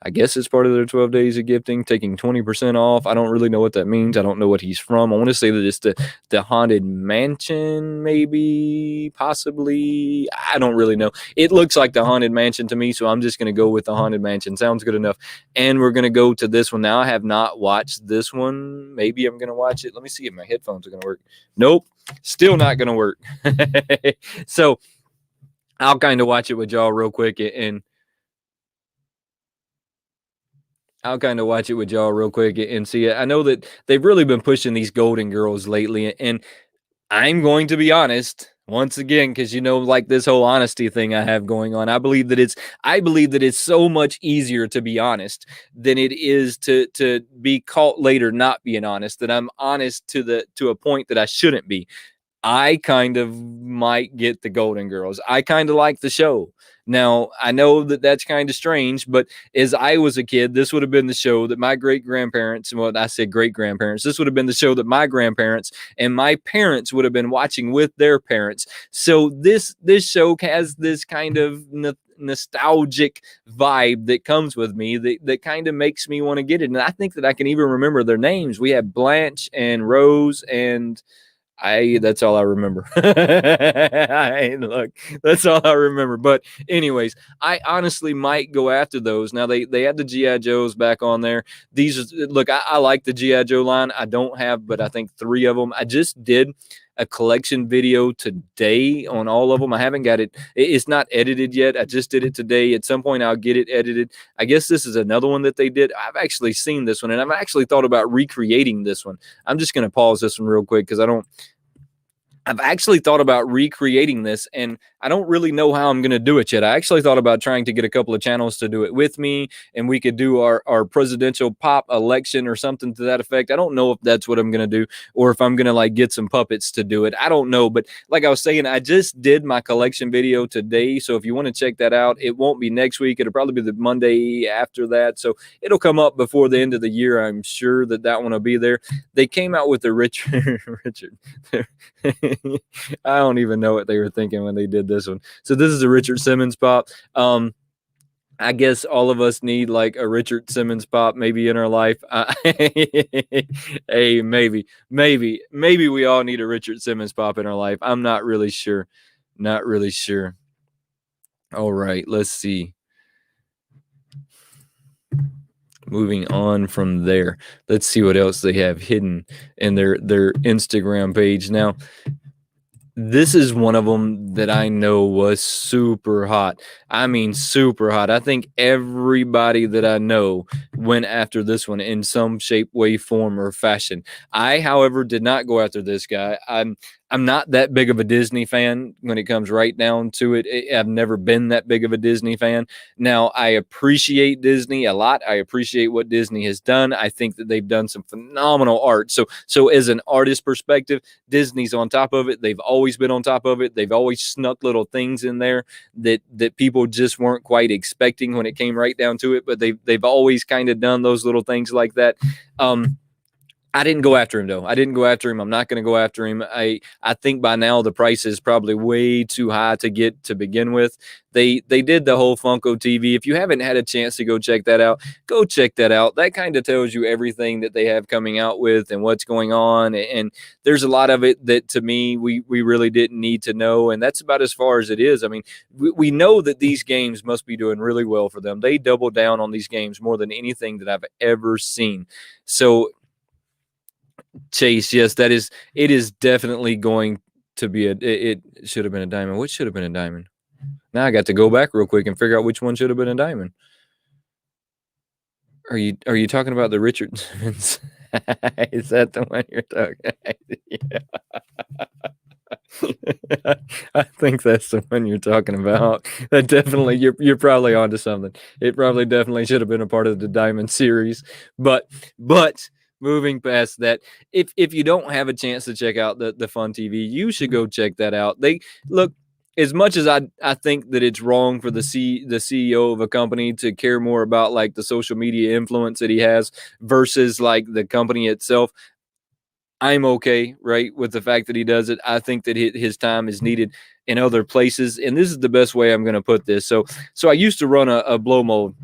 I guess it's part of their 12 days of gifting, taking 20% off. I don't really know what that means. I don't know what he's from. I want to say that it's the Haunted Mansion, maybe, possibly. I don't really know. It looks like the Haunted Mansion to me, so I'm just going to go with the Haunted Mansion. Sounds good enough. And we're going to go to this one. Now, I have not watched this one. Maybe I'm going to watch it. Let me see if my headphones are going to work. Nope. Still not going to work. So I'll kind of watch it with y'all real quick, and I'll kind of watch it with y'all real quick and see it. I know that they've really been pushing these Golden Girls lately, and I'm going to be honest once again because like this whole honesty thing I have going on. I believe that it's so much easier to be honest than it is to be caught later not being honest. That I'm honest to a point that I shouldn't be. I kind of might get the Golden Girls. I kind of like the show. Now, I know that that's kind of strange, but as I was a kid, this would have been the show that my great grandparents, well, I said great grandparents, this would have been the show that my grandparents and my parents would have been watching with their parents. So this show has this kind of nostalgic vibe that comes with me that kind of makes me want to get it. And I think that I can even remember their names. We have Blanche and Rose and that's all I remember. Look, that's all I remember. But anyways, I honestly might go after those. Now they had the GI Joes back on there. Look, I like the GI Joe line. I don't have, but I think 3 of them. I just did a collection video today on all of them. I haven't got it. It's not edited yet. I just did it today. At some point, I'll get it edited. I guess this is another one that they did. I've actually seen this one, and I've actually thought about recreating this one. I'm just going to pause this one real quick because I've actually thought about recreating this, and I don't really know how I'm going to do it yet. I actually thought about trying to get a couple of channels to do it with me, and we could do our presidential pop election or something to that effect. I don't know if that's what I'm going to do or if I'm going to like get some puppets to do it. I don't know, but like I was saying, I just did my collection video today, so if you want to check that out, it won't be next week. It'll probably be the Monday after that, so it'll come up before the end of the year. I'm sure that one will be there. They came out with the Richard I don't even know what they were thinking when they did this one. So this is a Richard Simmons pop. I guess all of us need like a Richard Simmons pop maybe in our life. Hey, maybe we all need a Richard Simmons pop in our life. I'm not really sure. Not really sure. All right, let's see. Moving on from there, let's see what else they have hidden in their Instagram page. Now, this is one of them that I know was super hot. I mean, super hot. I think everybody that I know went after this one in some shape, way, form, or fashion. I, however, did not go after this guy. I'm not that big of a Disney fan when it comes right down to it. I've never been that big of a Disney fan. Now, I appreciate Disney a lot. I appreciate what Disney has done. I think that they've done some phenomenal art. So as an artist perspective, Disney's on top of it. They've always been on top of it. They've always snuck little things in there that people just weren't quite expecting when it came right down to it. But they've always kind of done those little things like that. I didn't go after him though. I didn't go after him. I'm not going to go after him. I think by now the price is probably way too high to get to begin with. They did the whole Funko TV. If you haven't had a chance to go check that out, go check that out. That kind of tells you everything that they have coming out with and what's going on. And there's a lot of it that to me we really didn't need to know. And that's about as far as it is. I mean, we know that these games must be doing really well for them. They double down on these games more than anything that I've ever seen. So Chase, yes, it is definitely going to be it should have been a diamond. What should have been a diamond? Now I got to go back real quick and figure out which one should have been a diamond. Are you talking about the Richard Simmons? Is that the one you're talking? Yeah. I think that's the one you're talking about. That definitely you're probably onto something. It probably definitely should have been a part of the Diamond series. But moving past that, if you don't have a chance to check out the Fun TV, you should go check that out. They look, as much as I think that it's wrong for the CEO of a company to care more about like the social media influence that he has versus like the company itself, I'm okay, right, with the fact that he does it. I think that his time is needed in other places, and this is the best way I'm going to put this. So I used to run a blow mold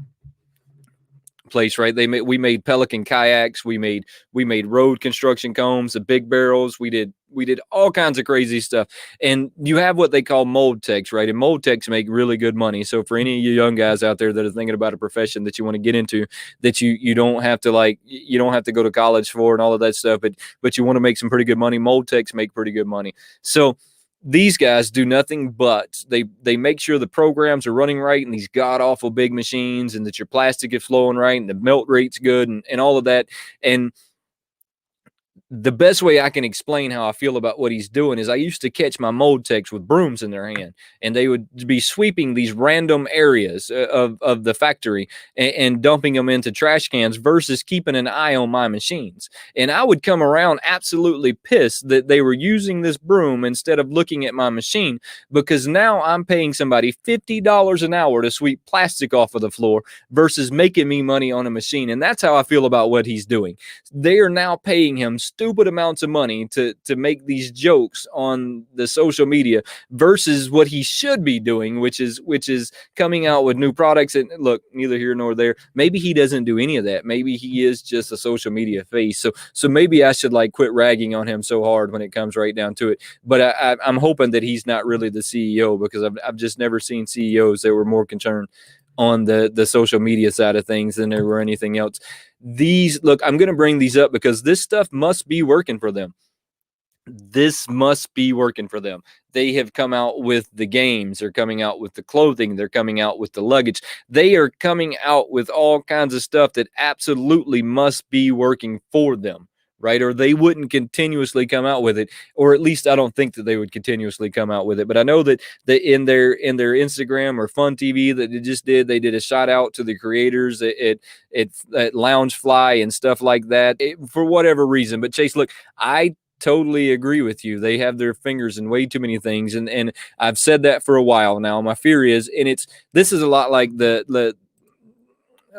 place, right? We made Pelican kayaks, we made road construction combs, the big barrels. We did all kinds of crazy stuff. And you have what they call mold techs, right? And mold techs make really good money. So for any of you young guys out there that are thinking about a profession that you want to get into, that you don't have to you don't have to go to college for and all of that stuff, but you want to make some pretty good money, mold techs make pretty good money. So these guys do nothing but they make sure the programs are running right and these god awful big machines, and that your plastic is flowing right and the melt rate's good, and all of that. And the best way I can explain how I feel about what he's doing is I used to catch my mold techs with brooms in their hand, and they would be sweeping these random areas of the factory, and dumping them into trash cans versus keeping an eye on my machines. And I would come around absolutely pissed that they were using this broom instead of looking at my machine, because now I'm paying somebody $50 an hour to sweep plastic off of the floor versus making me money on a machine. And that's how I feel about what he's doing. They are now paying him stupid amounts of money to make these jokes on the social media versus what he should be doing, which is coming out with new products. And look, neither here nor there. Maybe he doesn't do any of that. Maybe he is just a social media face. So maybe I should like quit ragging on him so hard when it comes right down to it. But I'm hoping that he's not really the CEO, because I've just never seen CEOs that were more concerned on the social media side of things than there were anything else. Look, I'm going to bring these up because this stuff must be working for them. This must be working for them. They have come out with the games. They're coming out with the clothing. They're coming out with the luggage. They are coming out with all kinds of stuff that absolutely must be working for them, right? Or they wouldn't continuously come out with it, or at least I don't think that they would continuously come out with it. But I know that in their Instagram or Fun TV that they did a shout out to the creators at Loungefly and stuff like that, for whatever reason. But Chase, look, I totally agree with you. They have their fingers in way too many things, and I've said that for a while now. My fear is, and this is a lot like a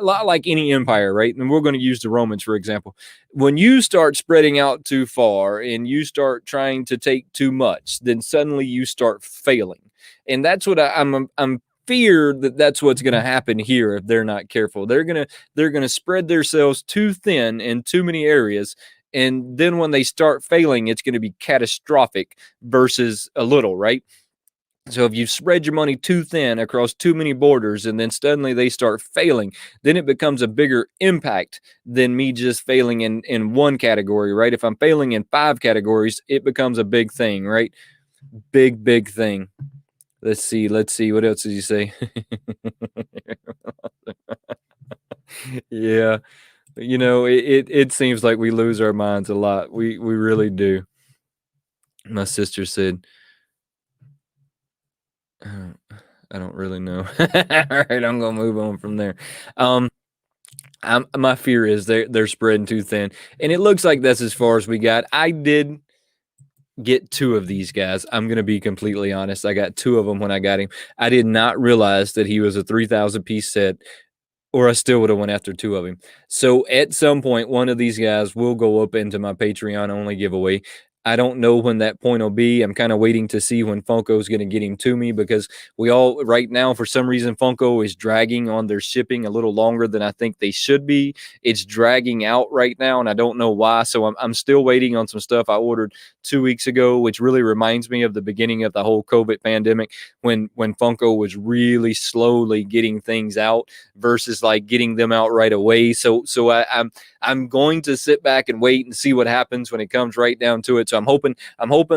lot like any empire, right? And we're going to use the Romans, for example. When you start spreading out too far and you start trying to take too much, then suddenly you start failing. And that's what I'm feared that's what's going to happen here if they're not careful. They're going to spread themselves too thin in too many areas. And then when they start failing, it's going to be catastrophic versus a little, right? So if you spread your money too thin across too many borders and then suddenly they start failing, then it becomes a bigger impact than me just failing in one category, right? If I'm failing in 5 categories, it becomes a big thing, right? Big thing. Let's see. What else did you say? Yeah. It seems like we lose our minds a lot. We really do. My sister said, I don't really know. All right, I'm gonna move on from there. My fear is they're spreading too thin, and it looks like that's as far as we got. I did get 2 of these guys. I'm gonna be completely honest. I got 2 of them when I got him. I did not realize that he was a 3,000 piece set, or I still would have went after 2 of him. So at some point, one of these guys will go up into my Patreon only giveaway. I don't know when that point will be. I'm kind of waiting to see when Funko is going to get him to me, because right now, for some reason, Funko is dragging on their shipping a little longer than I think they should be. It's dragging out right now, and I don't know why. So I'm still waiting on some stuff I ordered 2 weeks ago, which really reminds me of the beginning of the whole COVID pandemic, when Funko was really slowly getting things out versus like getting them out right away. So I'm going to sit back and wait and see what happens when it comes right down to it. So I'm hoping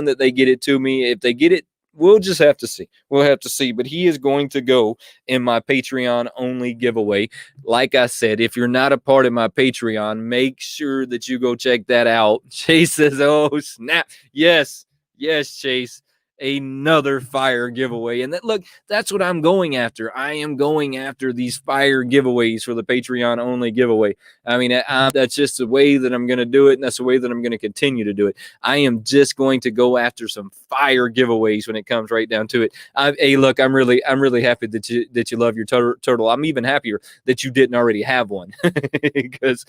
that they get it to me. If they get it, we'll just have to see. We'll have to see. But he is going to go in my Patreon only giveaway. Like I said, if you're not a part of my Patreon, make sure that you go check that out. Chase says, "Oh snap! Yes, Chase." Another fire giveaway. And that's what I'm going after. I am going after these fire giveaways for the Patreon only giveaway. I mean, that's just the way that I'm going to do it, and that's the way that I'm going to continue to do it. I am just going to go after some fire giveaways when it comes right down to it. Hey, look, I'm really happy that you love your turtle. I'm even happier that you didn't already have one, because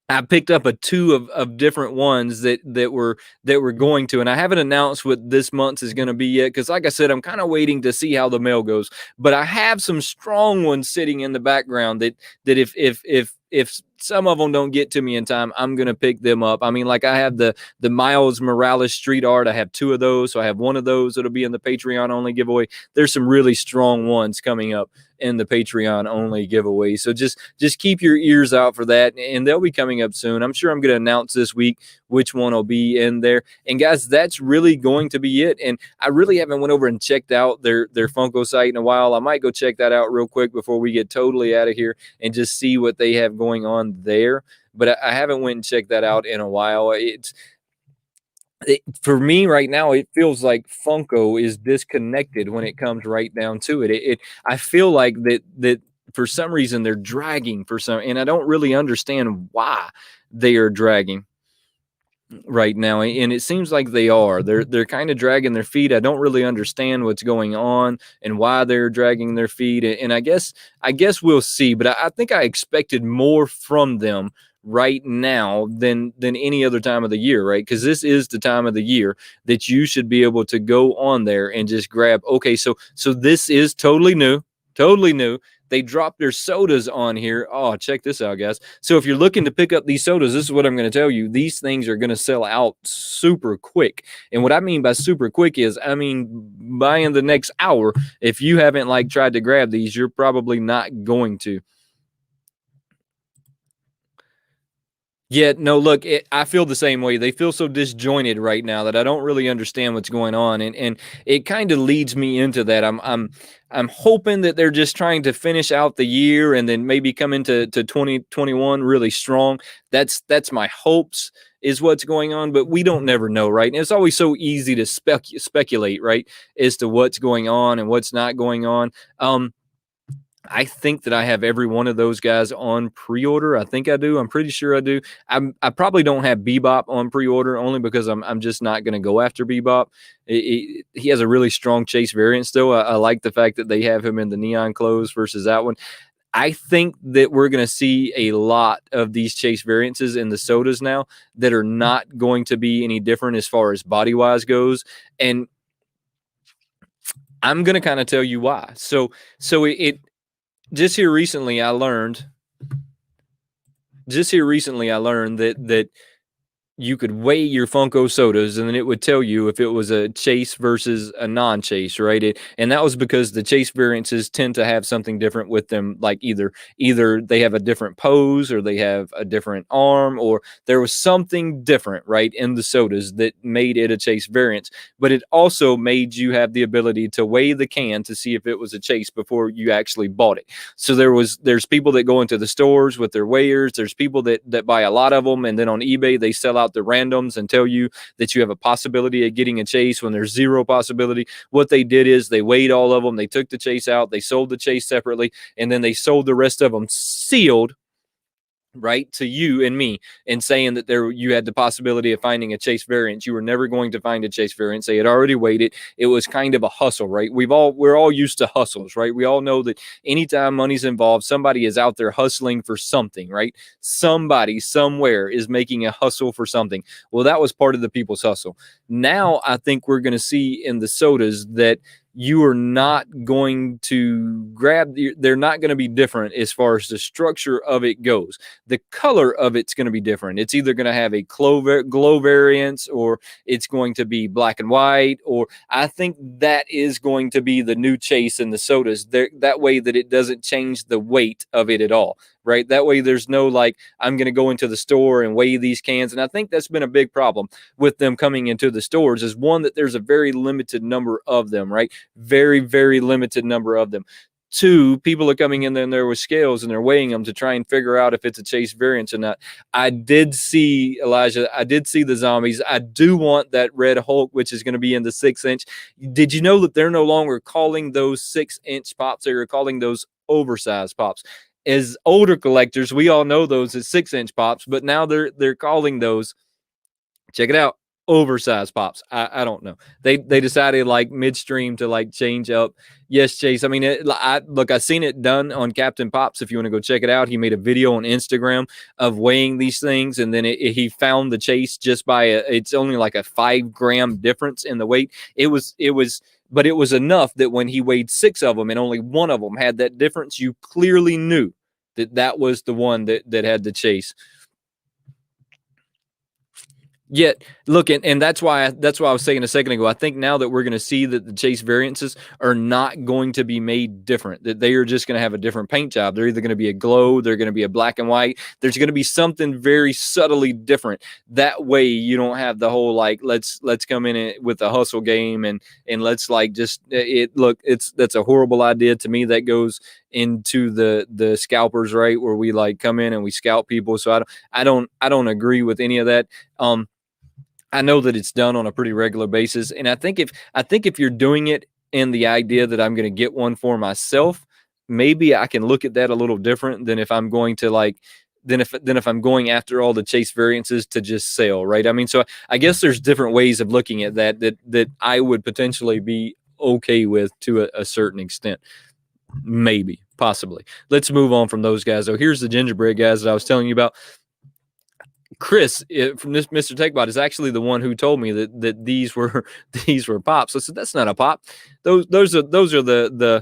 I picked up 2 of different ones that were going to, and I haven't announced what this month's is going to be yet, because like I said, I'm kind of waiting to see how the mail goes. But I have some strong ones sitting in the background that if some of them don't get to me in time, I'm gonna pick them up. I mean, like I have the Miles Morales street art. I have 2 of those, so I have one of those that'll be in the Patreon only giveaway. There's some really strong ones coming up in the Patreon only giveaway. So just keep your ears out for that, and they'll be coming up soon. I'm sure I'm going to announce this week which one will be in there. And guys, that's really going to be it. And I really haven't went over and checked out their Funko site in a while. I might go check that out real quick before we get totally out of here and just see what they have going on there. But I haven't went and checked that out in a while. For me right now, it feels like Funko is disconnected when it comes right down to it. I feel like that for some reason they're dragging for some, and I don't really understand why they are dragging right now. And it seems like they're kind of dragging their feet. I don't really understand what's going on and why they're dragging their feet. And I guess we'll see. But I think I expected more from them right now than any other time of the year, right? Because this is the time of the year that you should be able to go on there and just grab. Okay, so this is totally new. They dropped their sodas on here. Oh, check this out, guys. So if you're looking to pick up these sodas, this is what I'm going to tell you. These things are going to sell out super quick. And what I mean by super quick is, I mean, by in the next hour, if you haven't like tried to grab these, you're probably not going to. Yeah, no, look, I feel the same way. They feel so disjointed right now that I don't really understand what's going on, and it kind of leads me into that. I'm hoping that they're just trying to finish out the year and then maybe come into 2021 really strong. That's my hopes is what's going on, but we don't never know, right? And it's always so easy to speculate, right, as to what's going on and what's not going on. I think that I have every one of those guys on pre-order. I think I do. I'm pretty sure I do. I probably don't have Bebop on pre-order only because I'm just not going to go after Bebop. He has a really strong chase variant still. I like the fact that they have him in the neon clothes versus that one. I think that we're going to see a lot of these chase variances in the sodas now that are not going to be any different as far as body-wise goes. And I'm going to kind of tell you why. So it just here recently I learned that you could weigh your Funko sodas and then it would tell you if it was a chase versus a non-chase, right? And that was because the chase variances tend to have something different with them, like either they have a different pose or they have a different arm, or there was something different, right, in the sodas that made it a chase variance. But it also made you have the ability to weigh the can to see if it was a chase before you actually bought it. So there's people that go into the stores with their weighers. There's people that buy a lot of them, and then on eBay they sell out the randoms and tell you that you have a possibility of getting a chase when there's zero possibility. What they did is they weighed all of them, they took the chase out, they sold the chase separately, and then they sold the rest of them sealed, right, to you and me, and saying that you had the possibility of finding a chase variant. You were never going to find a chase variant. They had already weighed it. It was kind of a hustle, right? We're all used to hustles, right? We all know that anytime money's involved, somebody is out there hustling for something, right? Somebody somewhere is making a hustle for something. Well, that was part of the people's hustle. Now I think we're going to see in the sodas that you are not going to grab, they're not going to be different as far as the structure of it goes. The color of it's going to be different. It's either going to have a glow variance, or it's going to be black and white, or I think that is going to be the new chase in the sodas. That way that it doesn't change the weight of it at all, right? That way there's no like, I'm going to go into the store and weigh these cans. And I think that's been a big problem with them coming into the stores, is one, that there's a very limited number of them, right? Very, very limited number of them. Two, people are coming in there with scales and they're weighing them to try and figure out if it's a chase variance or not. I did see, Elijah, I did see the zombies. I do want that Red Hulk, which is going to be in the 6-inch. Did you know that they're no longer calling those 6-inch pops? They are calling those oversized pops. As older collectors, we all know those as 6-inch pops, but now they're calling those, check it out, oversized pops. I don't know. They decided like midstream to like change up. Yes, Chase. I mean, I seen it done on Captain Pops. If you want to go check it out, he made a video on Instagram of weighing these things, and then he found the chase just by it's only like a 5-gram difference in the weight. But it was enough that when he weighed 6 of them and only one of them had that difference, you clearly knew that was the one that had the chase. Yet, look, and that's why I was saying a second ago. I think now that we're going to see that the chase variances are not going to be made different, that they are just going to have a different paint job. They're either going to be a glow, they're going to be a black and white. There's going to be something very subtly different. That way, you don't have the whole like let's come in with a hustle game and let's like just it. Look, that's a horrible idea to me. That goes into the scalpers, right, where we like come in and we scalp people. So I don't agree with any of that. I know that it's done on a pretty regular basis, and I think if you're doing it in the idea that I'm going to get one for myself, maybe I can look at that a little different than if I'm going to like than if I'm going after all the chase variances to just sell, right? I mean, so I guess there's different ways of looking at that I would potentially be okay with to a certain extent. Maybe, possibly. Let's move on from those guys. So here's the gingerbread guys that I was telling you about. Chris from this Mr. Techbot is actually the one who told me that these were pops. I said that's not a pop. Those are the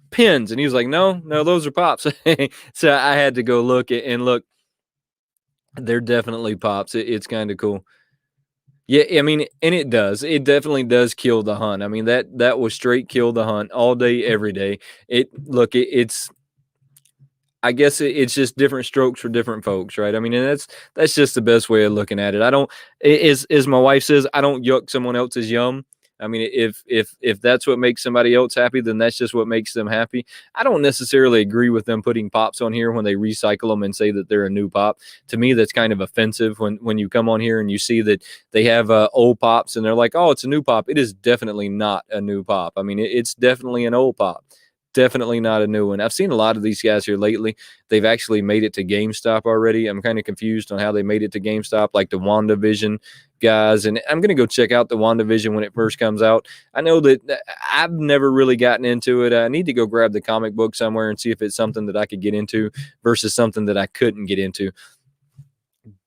pins, and he was like, no, those are pops. So I had to go look and look. They're definitely pops. It's kind of cool. Yeah, I mean, and it definitely does kill the hunt. I mean that was straight kill the hunt all day, every day. It's I guess it's just different strokes for different folks, right? I mean, and that's just the best way of looking at it. I don't, as my wife says, I don't yuck someone else's yum. I mean, if that's what makes somebody else happy, then that's just what makes them happy. I don't necessarily agree with them putting pops on here when they recycle them and say that they're a new pop. To me, that's kind of offensive when you come on here and you see that they have old pops and they're like, oh, it's a new pop. It is definitely not a new pop. I mean, it's definitely an old pop. Definitely not a new one. I've seen a lot of these guys here lately. They've actually made it to GameStop already. I'm kind of confused on how they made it to GameStop, like the WandaVision guys. And I'm going to go check out the WandaVision when it first comes out. I know that I've never really gotten into it. I need to go grab the comic book somewhere and see if it's something that I could get into versus something that I couldn't get into.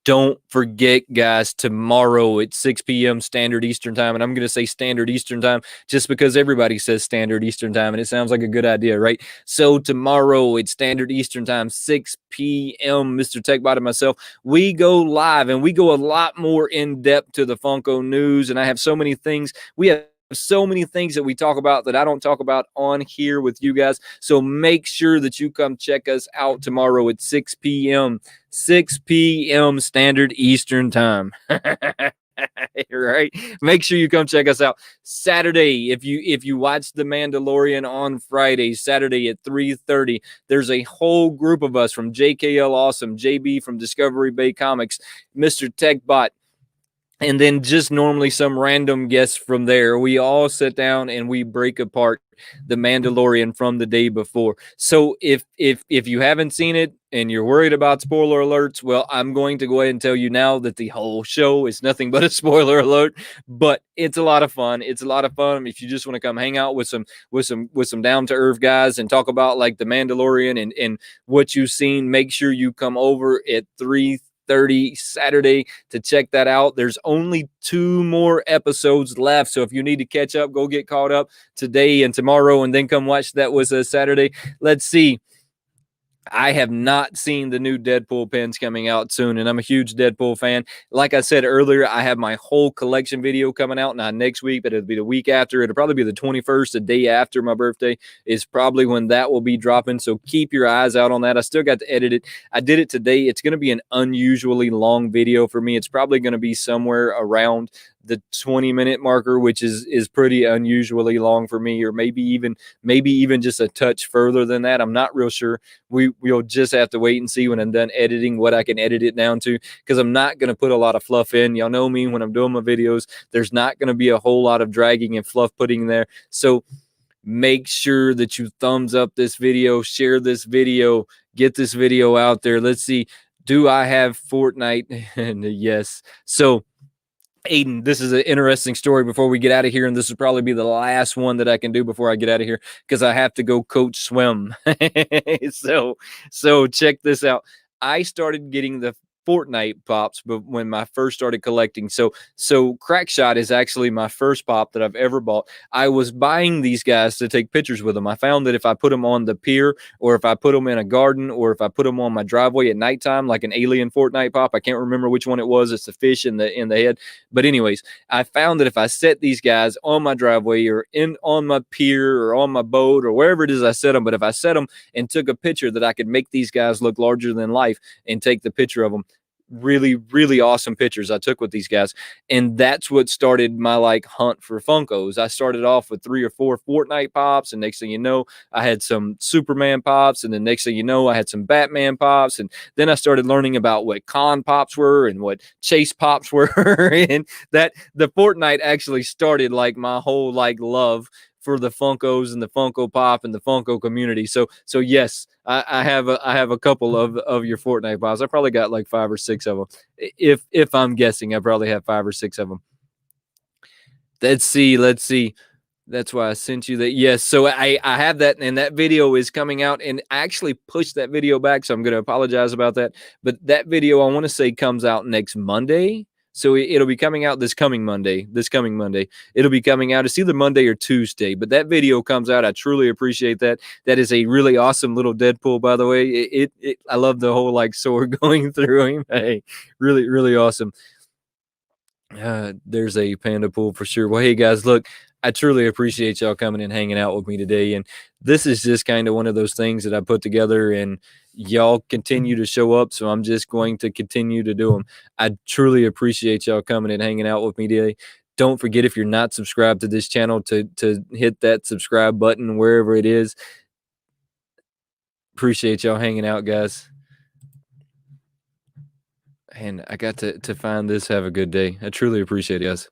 Don't forget, guys, tomorrow at 6 p.m. Standard Eastern Time, and I'm going to say Standard Eastern Time just because everybody says Standard Eastern Time, and it sounds like a good idea, right? So tomorrow at Standard Eastern Time, 6 p.m., Mr. Techbot and myself, we go live, and we go a lot more in-depth to the Funko news, and I have so many things. We have so many things that we talk about that I don't talk about on here with you guys. So make sure that you come check us out tomorrow at 6 p.m. 6 p.m. Standard Eastern Time. Right? Make sure you come check us out Saturday. If you watch The Mandalorian on Friday, Saturday at 3:30, there's a whole group of us from JKL Awesome, JB from Discovery Bay Comics, Mr. Techbot, and then just normally some random guests from there. We all sit down and we break apart The Mandalorian from the day before. So if you haven't seen it and you're worried about spoiler alerts, well, I'm going to go ahead and tell you now that the whole show is nothing but a spoiler alert, but it's a lot of fun. It's a lot of fun if you just want to come hang out with some down to earth guys and talk about like The Mandalorian and what you've seen. Make sure you come over at 3:30 Saturday to check that out. There's only 2 more episodes left, so if you need to catch up, go get caught up today and tomorrow and then come watch that was a Saturday. Let's see. I have not seen the new Deadpool pins coming out soon, and I'm a huge Deadpool fan. Like I said earlier, I have my whole collection video coming out not next week, but it'll be the week after. It'll probably be the 21st, the day after my birthday is probably when that will be dropping, so keep your eyes out on that. I still got to edit it. I did it today. It's going to be an unusually long video for me. It's probably going to be somewhere around the 20-minute marker, which is pretty unusually long for me, or maybe even just a touch further than that. I'm not real sure. We'll just have to wait and see when I'm done editing what I can edit it down to, because I'm not going to put a lot of fluff in. Y'all know me when I'm doing my videos. There's not going to be a whole lot of dragging and fluff putting there. So make sure that you thumbs up this video, share this video, get this video out there. Let's see. Do I have Fortnite? And yes. So Aiden, this is an interesting story before we get out of here, and this will probably be the last one that I can do before I get out of here because I have to go coach swim. So check this out. I started getting the Fortnite pops, but when I first started collecting. So Crackshot is actually my first pop that I've ever bought. I was buying these guys to take pictures with them. I found that if I put them on the pier, or if I put them in a garden, or if I put them on my driveway at nighttime, like an alien Fortnite pop, I can't remember which one it was. It's the fish in the head. But anyways, I found that if I set these guys on my driveway or in on my pier or on my boat or wherever it is I set them, but if I set them and took a picture, that I could make these guys look larger than life and take the picture of them. Really, really awesome pictures I took with these guys. And that's what started my like hunt for Funkos. I started off with 3 or 4 Fortnite pops, and next thing you know, I had some Superman pops, and the next thing you know, I had some Batman pops, and then I started learning about what con pops were and what chase pops were. And that the Fortnite actually started like my whole like love for the Funkos and the Funko Pop and the Funko community. So yes, I have a couple of your Fortnite pops. I probably got like 5 or 6 of them. If I'm guessing, I probably have 5 or 6 of them. Let's see. That's why I sent you that. Yes, so I have that, and that video is coming out, and I actually pushed that video back, so I'm going to apologize about that. But that video, I want to say, comes out next Monday. So it'll be coming out this coming Monday. It'll be coming out. It's either Monday or Tuesday, but that video comes out. I truly appreciate that. That is a really awesome little Deadpool, by the way. I love the whole like sword going through him. Hey, really, really awesome. There's a panda pool for sure. Well, hey guys, look, I truly appreciate y'all coming and hanging out with me today. And this is just kind of one of those things that I put together, and y'all continue to show up. So I'm just going to continue to do them. I truly appreciate y'all coming and hanging out with me today. Don't forget, if you're not subscribed to this channel, to hit that subscribe button wherever it is. Appreciate y'all hanging out, guys. And I got to find this. Have a good day. I truly appreciate it, guys.